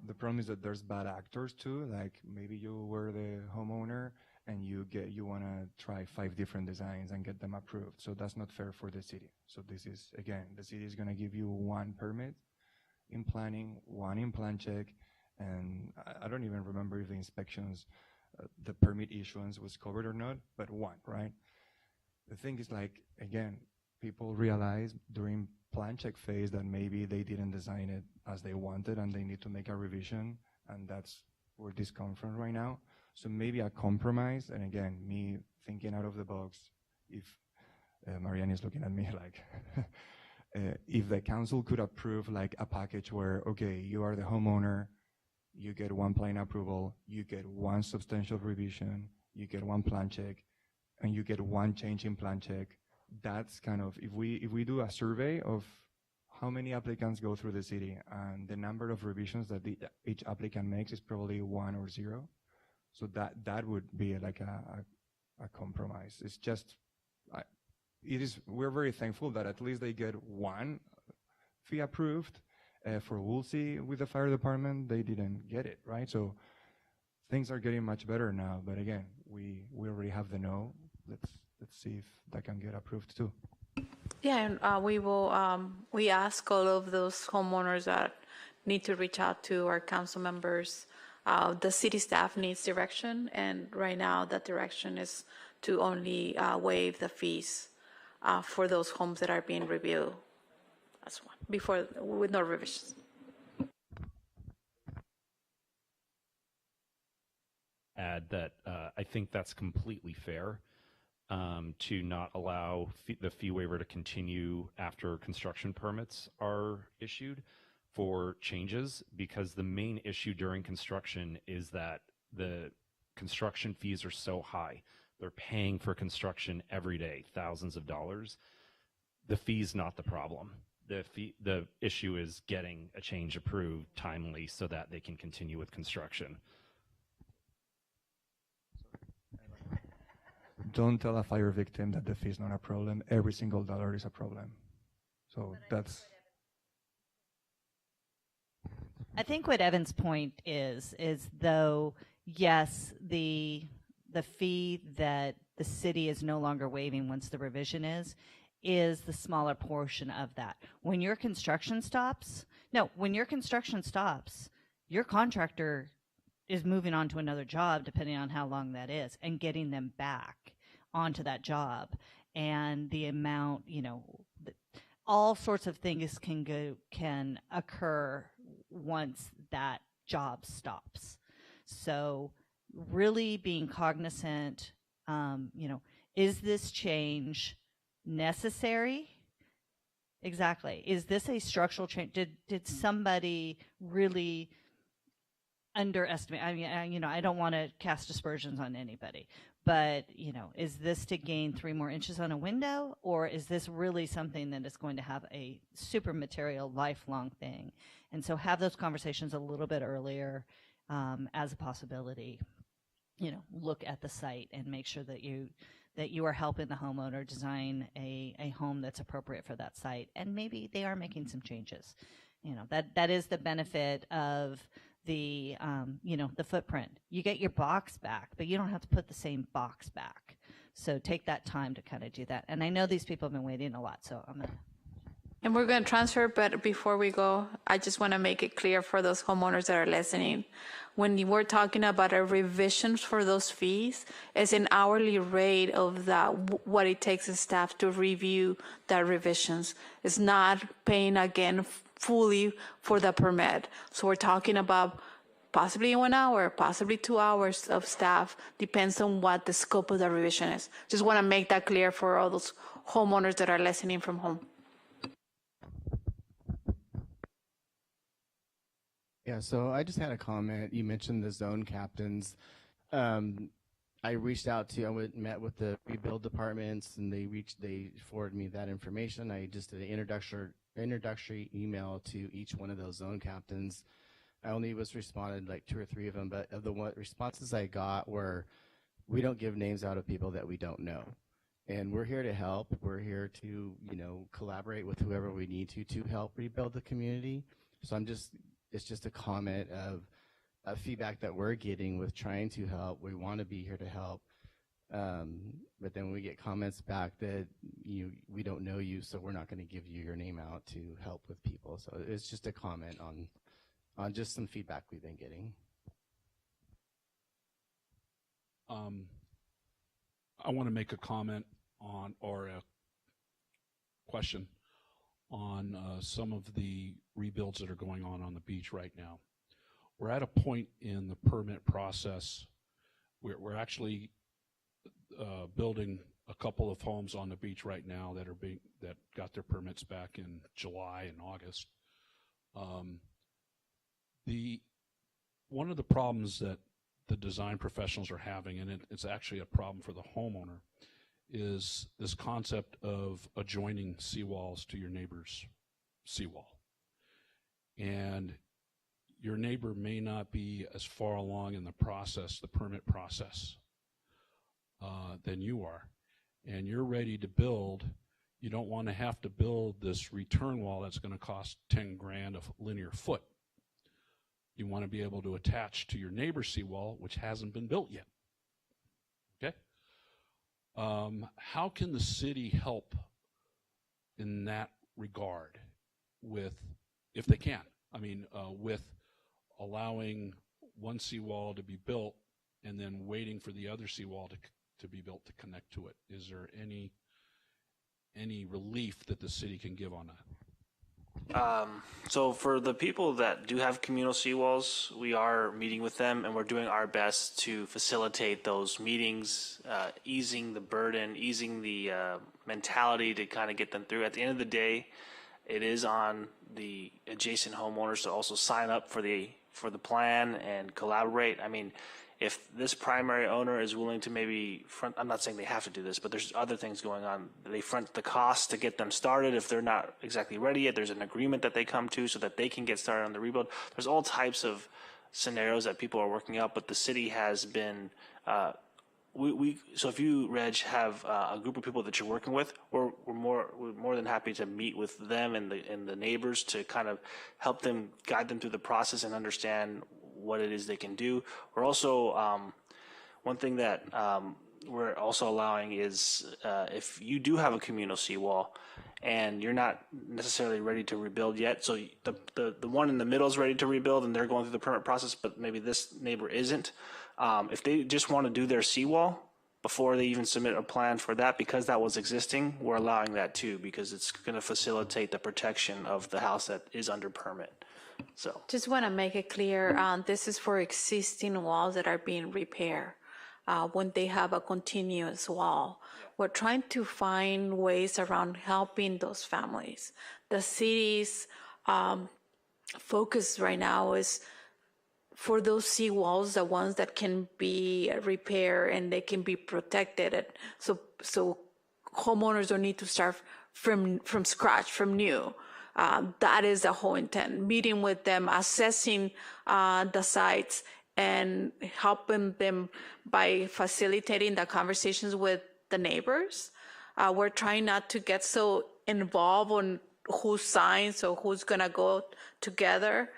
the problem is that there's bad actors too, like maybe you were the homeowner and you want to try 5 different designs and get them approved. So that's not fair for the city. So this is, again, the city is going to give you 1 permit in planning, 1 in plan check, and I don't even remember if the inspections, the permit issuance was covered or not, but 1, right? The thing is, like, again, people realize during plan check phase that maybe they didn't design it as they wanted and they need to make a revision, and that's where this comes from right now. So maybe a compromise, and again, me thinking out of the box, if Marianne is looking at me like, if the council could approve like a package where, okay, you are the homeowner, you get 1 plan approval, you get 1 substantial revision, you get 1 plan check, and you get 1 change in plan check. That's kind of, if we do a survey of how many applicants go through the city and the number of revisions that each applicant makes is probably 1 or 0. So that would be like a compromise. It's just, we're very thankful that at least they get 1 fee approved. For Woolsey with the fire department, they didn't get it, right? So things are getting much better now. But again, we already have the no. Let's see if that can get approved too. Yeah, and we will. We ask all of those homeowners that need to reach out to our council members. The city staff needs direction, and right now that direction is to only waive the fees for those homes that are being reviewed. That's one, before, with no revisions. Add that I think that's completely fair to not allow the fee waiver to continue after construction permits are issued for changes, because the main issue during construction is that the construction fees are so high. They're paying for construction every day, thousands of dollars. The fee's not the problem. The issue is getting a change approved timely so that they can continue with construction. Don't tell a fire victim that the fee is not a problem. Every single dollar is a problem. So that's... I think what Evan's point is though, yes, the fee that the city is no longer waiving once the revision is the smaller portion of that. When your construction stops, your contractor is moving on to another job, depending on how long that is, and getting them back onto that job. And the amount, all sorts of things can occur once that job stops. So really being cognizant, is this change necessary? Exactly. Is this a structural change? Did somebody really underestimate. I mean, I don't want to cast aspersions on anybody, but is this to gain 3 more inches on a window, or is this really something that is going to have a super material lifelong thing? And so have those conversations a little bit earlier as a possibility. Look at the site and make sure that you are helping the homeowner design a home that's appropriate for that site, and maybe they are making some changes. That is the benefit of the the footprint. You get your box back, but you don't have to put the same box back. So take that time to kind of do that. And I know these people have been waiting a lot, so I'm gonna. And we're going to transfer, but before we go, I just want to make it clear for those homeowners that are listening. When we're talking about a revisions for those fees, it's an hourly rate of that, what it takes the staff to review that revisions. It's not paying again fully for the permit. So we're talking about possibly 1 hour, possibly 2 hours of staff, depends on what the scope of the revision is. Just want to make that clear for all those homeowners that are listening from home. Yeah, so I just had a comment. You mentioned the zone captains. I reached out to, met with the rebuild departments, and they forwarded me that information. I just did an introductory email to each one of those zone captains. I only was responded like 2 or 3 of them, but of the responses I got were, we don't give names out of people that we don't know. And we're here to help. We're here to, collaborate with whoever we need to help rebuild the community. So it's just a comment of feedback that we're getting with trying to help. We want to be here to help. But then we get comments back that we don't know you, so we're not going to give you your name out to help with people. So it's just a comment on just some feedback we've been getting. I want to make a comment on, or a question on some of the rebuilds that are going on the beach right now. We're at a point in the permit process where we're actually building a couple of homes on the beach right now that got their permits back in July and August. One of the problems that the design professionals are having, and it's actually a problem for the homeowner, is this concept of adjoining seawalls to your neighbor's seawall. And your neighbor may not be as far along in the process, the permit process, than you are. And you're ready to build. You don't want to have to build this return wall that's going to cost 10 grand a linear foot. You want to be able to attach to your neighbor's seawall, which hasn't been built yet. Okay? How can the city help in that regard with, if they can, with allowing one seawall to be built and then waiting for the other seawall to be built to connect to it? Is there any relief that the city can give on that? So for the people that do have communal seawalls, we are meeting with them, and we're doing our best to facilitate those meetings, easing the burden, easing the mentality to kind of get them through. At the end of the day, it is on the adjacent homeowners to also sign up for the plan and collaborate. If this primary owner is willing to maybe front, I'm not saying they have to do this, but there's other things going on. They front the cost to get them started. If they're not exactly ready yet, there's an agreement that they come to so that they can get started on the rebuild. There's all types of scenarios that people are working out, but the city has been, so if you, Reg, have a group of people that you're working with, we're more than happy to meet with them and the neighbors to kind of help them, guide them through the process and understand what it is they can do. We're also, one thing that we're also allowing is if you do have a communal seawall and you're not necessarily ready to rebuild yet, so the one in the middle is ready to rebuild and they're going through the permit process, but maybe this neighbor isn't, if they just want to do their seawall before they even submit a plan for that, because that was existing, we're allowing that too, because it's going to facilitate the protection of the house that is under permit. So just want to make it clear, this is for existing walls that are being repaired. When they have a continuous wall, we're trying to find ways around helping those families. The city's focus right now is for those seawalls, the ones that can be repaired and they can be protected, and so homeowners don't need to start from scratch, from new. That is the whole intent. Meeting with them, assessing the sites, and helping them by facilitating the conversations with the neighbors. We're trying not to get so involved on who signs or who's gonna go together.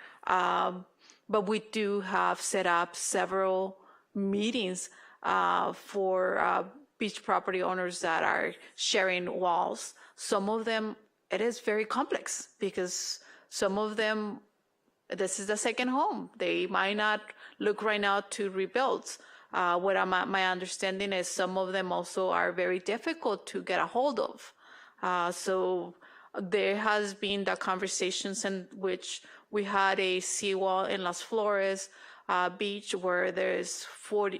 But we do have set up several meetings for beach property owners that are sharing walls. Some of them, it is very complex because some of them, this is the second home. They might not look right now to rebuild. My understanding is some of them also are very difficult to get a hold of. So there has been the conversations in which we had a seawall in Las Flores beach where there's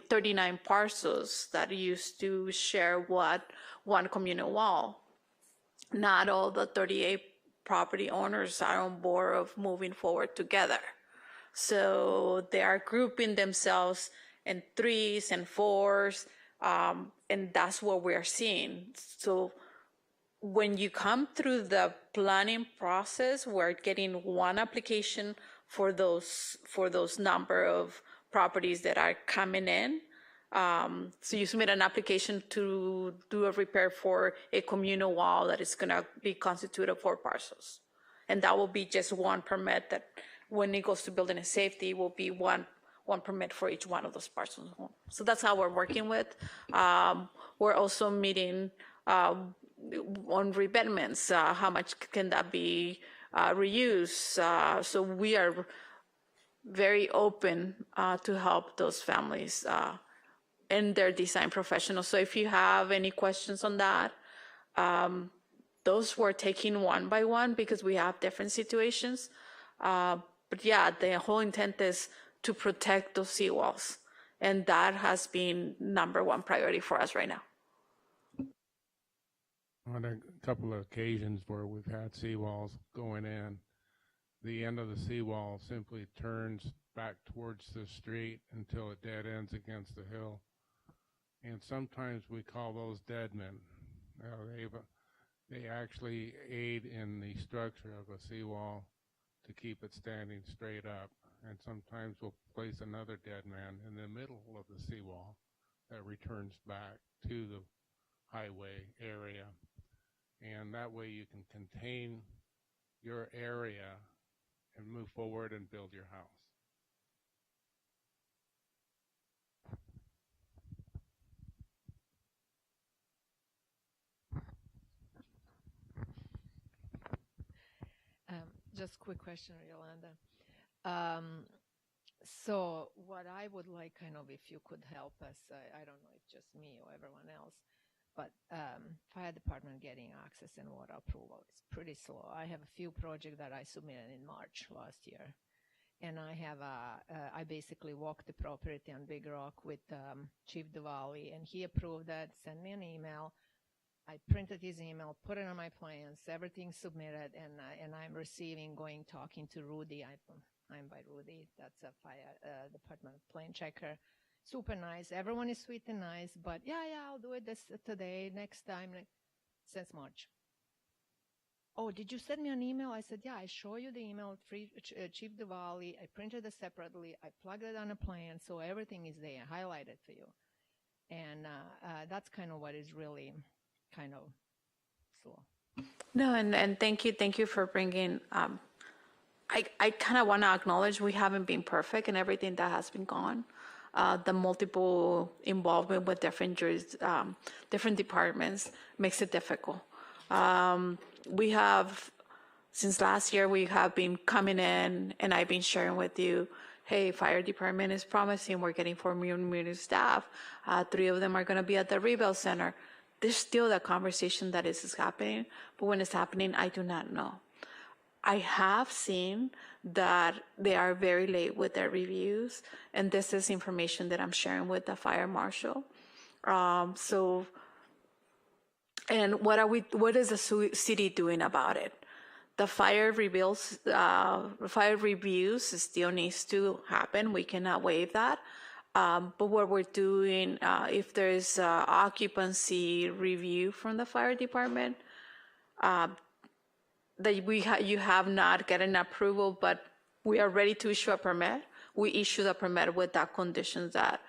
39 parcels that used to share one communal wall. Not all the 38 property owners are on board of moving forward together. So they are grouping themselves in 3s and 4s, and that's what we're seeing. So when you come through the planning process, we're getting one application for those number of properties that are coming in. So you submit an application to do a repair for a communal wall that is going to be constituted of 4 parcels. And that will be just one permit that when it goes to building and safety will be one permit for each one of those parcels. So that's how we're working with. We're also meeting on rebatements, how much can that be reused? So we are very open to help those families and their design professionals. So if you have any questions on that, those we're taking one by one because we have different situations. But yeah, the whole intent is to protect those seawalls. And that has been #1 priority for us right now. On a couple of occasions where we've had seawalls going in, the end of the seawall simply turns back towards the street until it dead ends against the hill. And sometimes we call those dead men. They actually aid in the structure of a seawall to keep it standing straight up. And sometimes we'll place another dead man in the middle of the seawall that returns back to the highway area. And that way you can contain your area and move forward and build your house. Just quick question, Yolanda. So what I would like, kind of, if you could help us, I don't know if just me or everyone else, but fire department getting access and water approval is pretty slow. I have a few projects that I submitted in March last year. And I basically walked the property on Big Rock with Chief Diwali, and he approved that, sent me an email. I printed his email, put it on my plans, everything submitted, and I'm receiving, talking to Rudy. I'm by Rudy. That's a fire department plane checker. Super nice. Everyone is sweet and nice, but yeah, I'll do it today, next time, since March. Oh, did you send me an email? I said, yeah, I show you the email, Chief Diwali. I printed it separately. I plugged it on a plan, so everything is there, highlighted for you. And that's kind of what is really kind of slow. No, and thank you for bringing, I kind of want to acknowledge we haven't been perfect in everything that has been gone. The multiple involvement with different departments makes it difficult. We have, since last year, we have been coming in, and I've been sharing with you, hey, fire department is promising we're getting 4 new staff. 3 of them are going to be at the Rebuild Center. There's still that conversation that is happening, but when it's happening, I do not know. I have seen that they are very late with their reviews, and this is information that I'm sharing with the fire marshal. And what is the city doing about it? the fire reviews still needs to happen. We cannot waive that. But what we're doing, if there's occupancy review from the fire department, that you have not gotten approval, but we are ready to issue a permit. We issue the permit with that conditions that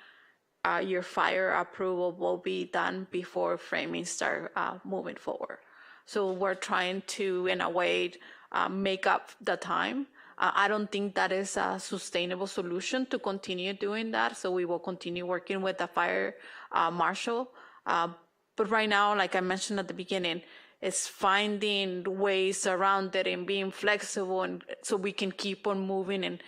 your fire approval will be done before framing start moving forward. So we're trying to, in a way, make up the time. I don't think that is a sustainable solution to continue doing that. So we will continue working with the fire marshal. But right now, like I mentioned at the beginning, it's finding ways around it and being flexible, and so we can keep on moving, and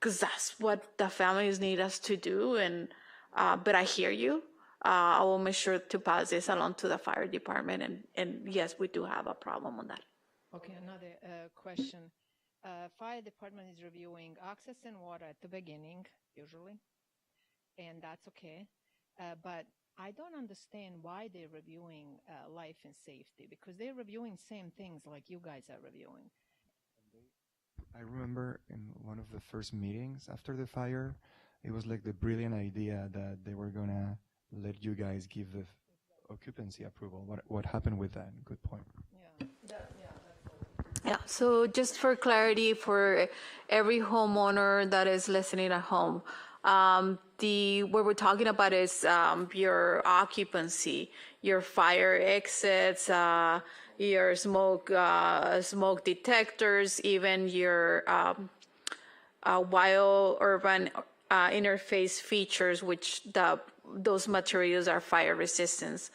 because that's what the families need us to do. And but I hear you. I will make sure to pass this along to the fire department, and yes, we do have a problem on that. Okay, another question. Fire department is reviewing access and water at the beginning, usually, and that's okay. But I don't understand why they're reviewing life and safety, because they're reviewing same things like you guys are reviewing. I remember in one of the first meetings after the fire, it was like the brilliant idea that they were gonna let you guys give the occupancy approval. What happened with that? Good point. Yeah, so just for clarity for every homeowner that is listening at home, what we're talking about is your occupancy, your fire exits, your smoke detectors, even your wild urban interface features, which those materials are fire resistance.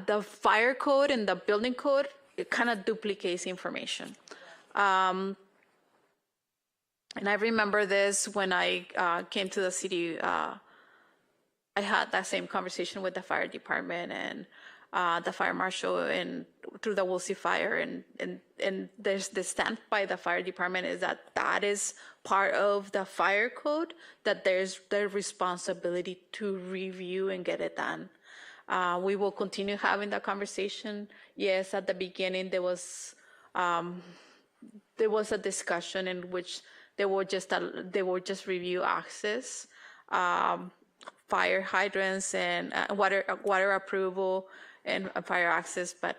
The fire code and the building code, it kind of duplicates information. And I remember this when I came to the city. I had that same conversation with the fire department and the fire marshal and through the Woolsey fire. And there's the stand by the fire department is that is part of the fire code, that there's their responsibility to review and get it done. We will continue having that conversation. Yes, at the beginning there was a discussion in which they will just review access, fire hydrants, and water approval and fire access, but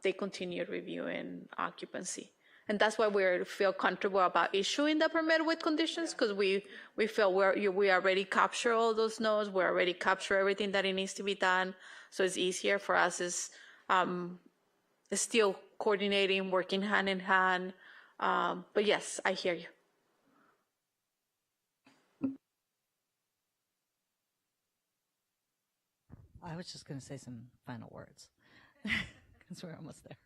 they continued reviewing occupancy. And that's why we feel comfortable about issuing the permit with conditions, because we feel we already capture all those nodes, we already capture everything that it needs to be done. So it's easier for us is still coordinating, working hand in hand. But yes, I hear you. I was just going to say some final words because we're almost there.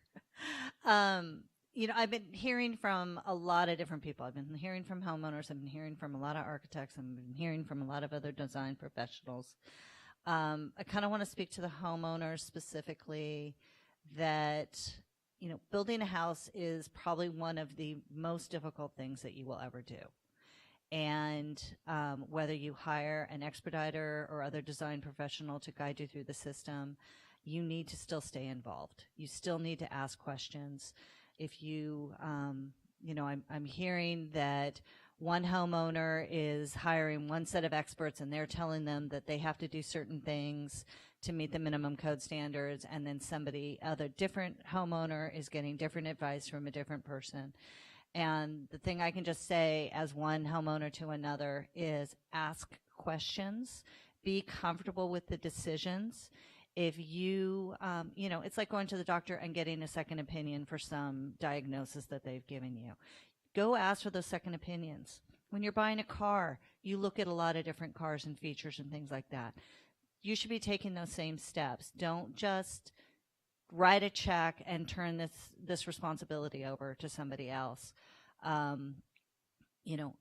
You know, I've been hearing from a lot of different people. I've been hearing from homeowners. I've been hearing from a lot of architects. I've been hearing from a lot of other design professionals. I kind of want to speak to the homeowners specifically that, you know, building a house is probably one of the most difficult things that you will ever do. And whether you hire an expediter or other design professional to guide you through the system, you need to still stay involved. You still need to ask questions. If you, you know, I'm hearing that one homeowner is hiring one set of experts and they're telling them that they have to do certain things to meet the minimum code standards, and then other different homeowner is getting different advice from a different person. And the thing I can just say as one homeowner to another is ask questions, be comfortable with the decisions. If you, you know, it's like going to the doctor and getting a second opinion for some diagnosis that they've given you. Go ask for those second opinions. When you're buying a car, you look at a lot of different cars and features and things like that. You should be taking those same steps. Don't just write a check and turn this responsibility over to somebody else. You know,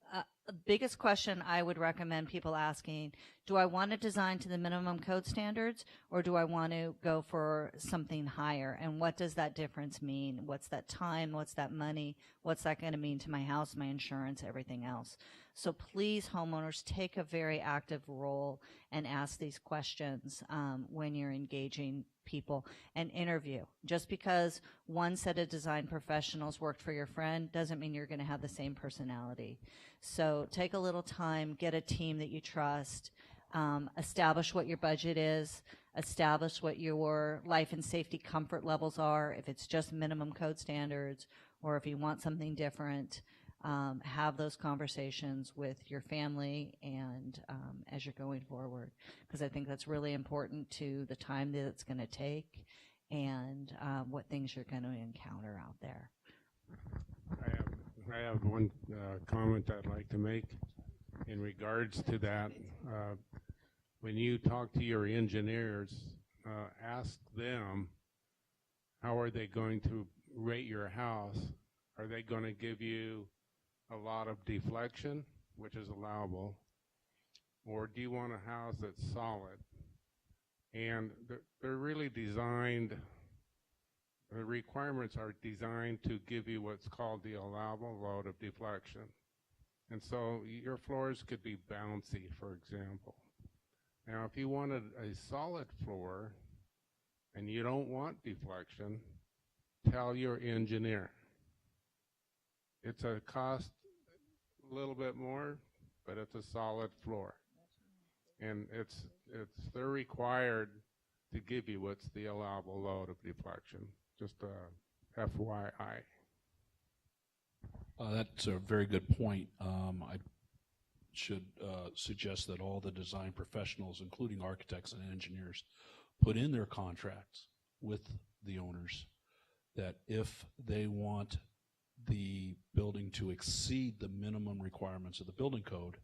biggest question I would recommend people asking, do I want to design to the minimum code standards or do I want to go for something higher? And what does that difference mean? What's that time? What's that money? What's that going to mean to my house, my insurance, everything else? So please, homeowners, take a very active role and ask these questions when you're engaging people and interview. Just because one set of design professionals worked for your friend doesn't mean you're going to have the same personality. So take a little time, get a team that you trust, establish what your budget is, establish what your life and safety comfort levels are, if it's just minimum code standards or if you want something different. Have those conversations with your family and as you're going forward, because I think that's really important to the time that it's going to take and what things you're going to encounter out there. I have one comment I'd like to make in regards to that. When you talk to your engineers, ask them how are they going to rate your house. Are they going to give you a lot of deflection, which is allowable, or do you want a house that's solid? And they're really designed, the requirements are designed to give you what's called the allowable load of deflection. And so your floors could be bouncy, for example. Now, if you wanted a solid floor and you don't want deflection, tell your engineer. It's a cost a little bit more, but it's a solid floor. And they're required to give you what's the allowable load of deflection. Just FYI. That's a very good point. I should suggest that all the design professionals, including architects and engineers, put in their contracts with the owners that if they want the building to exceed the minimum requirements of the building code,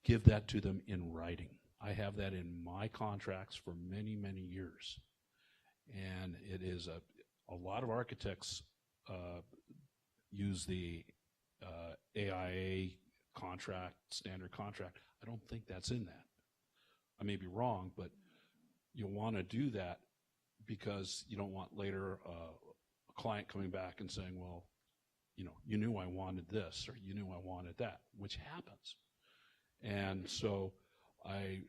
give that to them in writing. I have that in my contracts for many, many years. And it is a lot of architects use the AIA contract, standard contract. I don't think that's in that. I may be wrong, but you'll want to do that because you don't want later a client coming back and saying, well, you know, you knew I wanted this or you knew I wanted that, which happens. And so I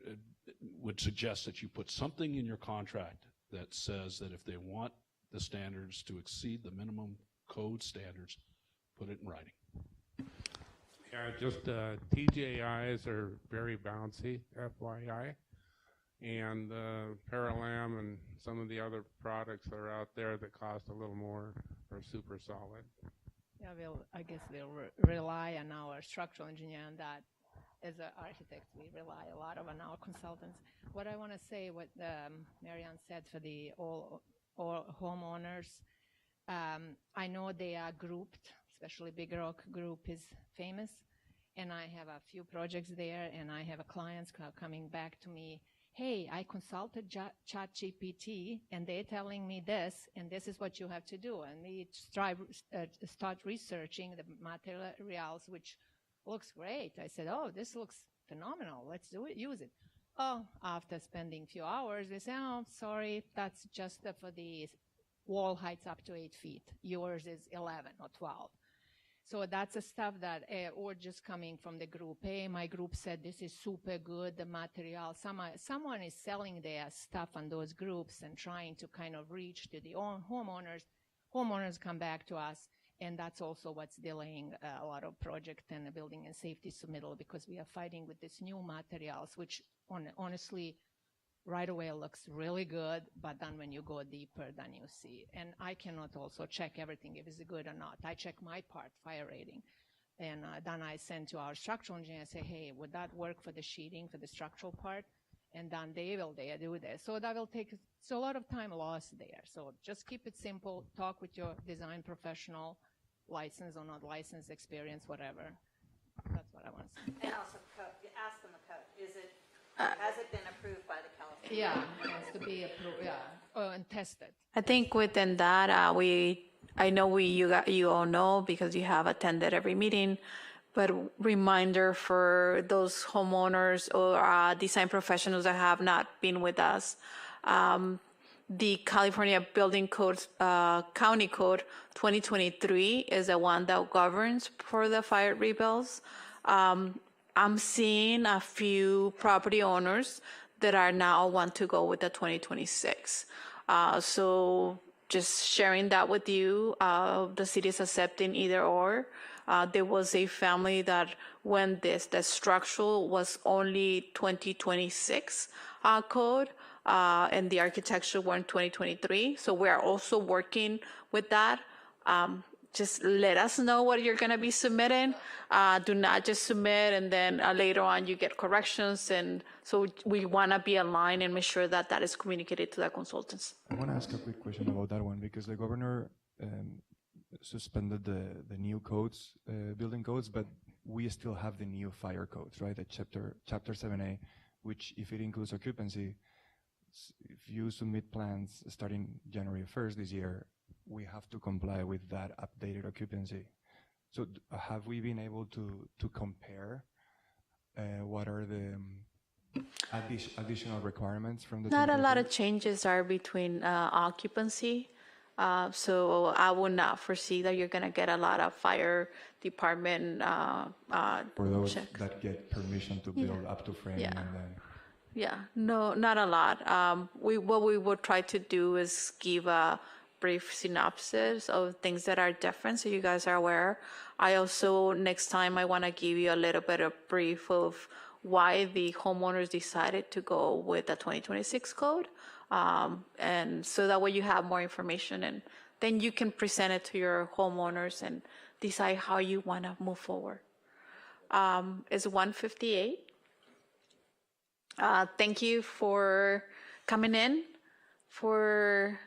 would suggest that you put something in your contract that says that if they want the standards to exceed the minimum code standards, put it in writing. Yeah, just TJIs are very bouncy, FYI. And Paralam and some of the other products that are out there that cost a little more are super solid. Yeah, I guess we'll rely on our structural engineer on that. As an architect, we rely a lot on our consultants. What I want to say, what Marianne said for the all homeowners, I know they are grouped, especially Big Rock Group is famous, and I have a few projects there, and I have clients coming back to me, hey, I consulted ChatGPT, and they're telling me this, and this is what you have to do. And we start researching the materials, which looks great. I said, oh, this looks phenomenal. Let's do it, use it. Oh, after spending a few hours, they say, oh, sorry, that's just for the wall heights up to 8 feet. Yours is 11 or 12. So that's the stuff that, or just coming from the group. Hey, my group said this is super good, the material. Someone is selling their stuff on those groups and trying to kind of reach to the homeowners. Homeowners come back to us, and that's also what's delaying a lot of project and the building and safety submittal, because we are fighting with these new materials, which honestly, right away looks really good, but then when you go deeper, then you see. And I cannot also check everything if it's good or not. I check my part, fire rating. And then I send to our structural engineer and say, hey, would that work for the sheeting, for the structural part? And then they do this. So that will take, so a lot of time lost there. So just keep it simple. Talk with your design professional, licensed or not licensed, experience, whatever. That's what I want to say. And also ask them the code. Has it been approved by the California? Yeah, it has to be approved, yeah. Oh, and tested. I think within that, I know you all know because you have attended every meeting. But reminder for those homeowners or design professionals that have not been with us, the California Building Code, County Code 2023 is the one that governs for the fire rebuilds. I'm seeing a few property owners that are now want to go with the 2026. So just sharing that with you, the city is accepting either or. There was a family that when the structural was only 2026 code, and the architecture were in 2023. So we are also working with that. Just let us know what you're going to be submitting. Do not just submit and then later on you get corrections. And so we want to be aligned and make sure that that is communicated to the consultants. I want to ask a quick question about that one because the governor suspended the new codes, building codes, but we still have the new fire codes, right? The chapter 7A, which if it includes occupancy, if you submit plans starting January 1st this year, we have to comply with that updated occupancy. So have we been able to compare what are the additional requirements from the Not a lot of changes are between occupancy. So I would not foresee that you're going to get a lot of fire department for those checks. that get permission to build up to frame and then. Yeah, no, not a lot. What we would try to do is give a brief synopsis of things that are different so you guys are aware. I also, next time, I want to give you a little bit of brief of why the homeowners decided to go with the 2026 code. And so that way you have more information and then you can present it to your homeowners and decide how you want to move forward. It's 1:58. Thank you for coming in, for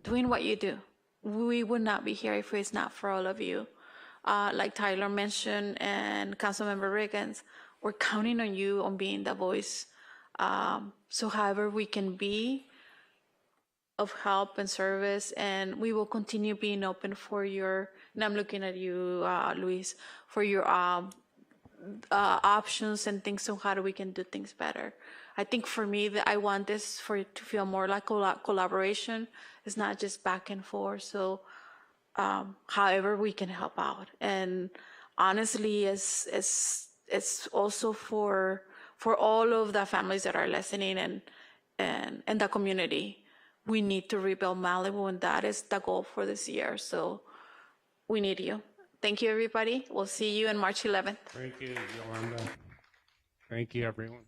doing what you do. We would not be here if it's not for all of you. Like Tyler mentioned and Councilmember Riggins, we're counting on you on being the voice. So however we can be of help and service, and we will continue being open for your, and I'm looking at you, Luis, for your options and things on how we can do things better. I think for me, that I want this for it to feel more like collaboration. It's not just back and forth. So however we can help out. And honestly, it's also for all of the families that are listening and the community. We need to rebuild Malibu, and that is the goal for this year. So we need you. Thank you, everybody. We'll see you on March 11th. Thank you, Yolanda. Thank you, everyone.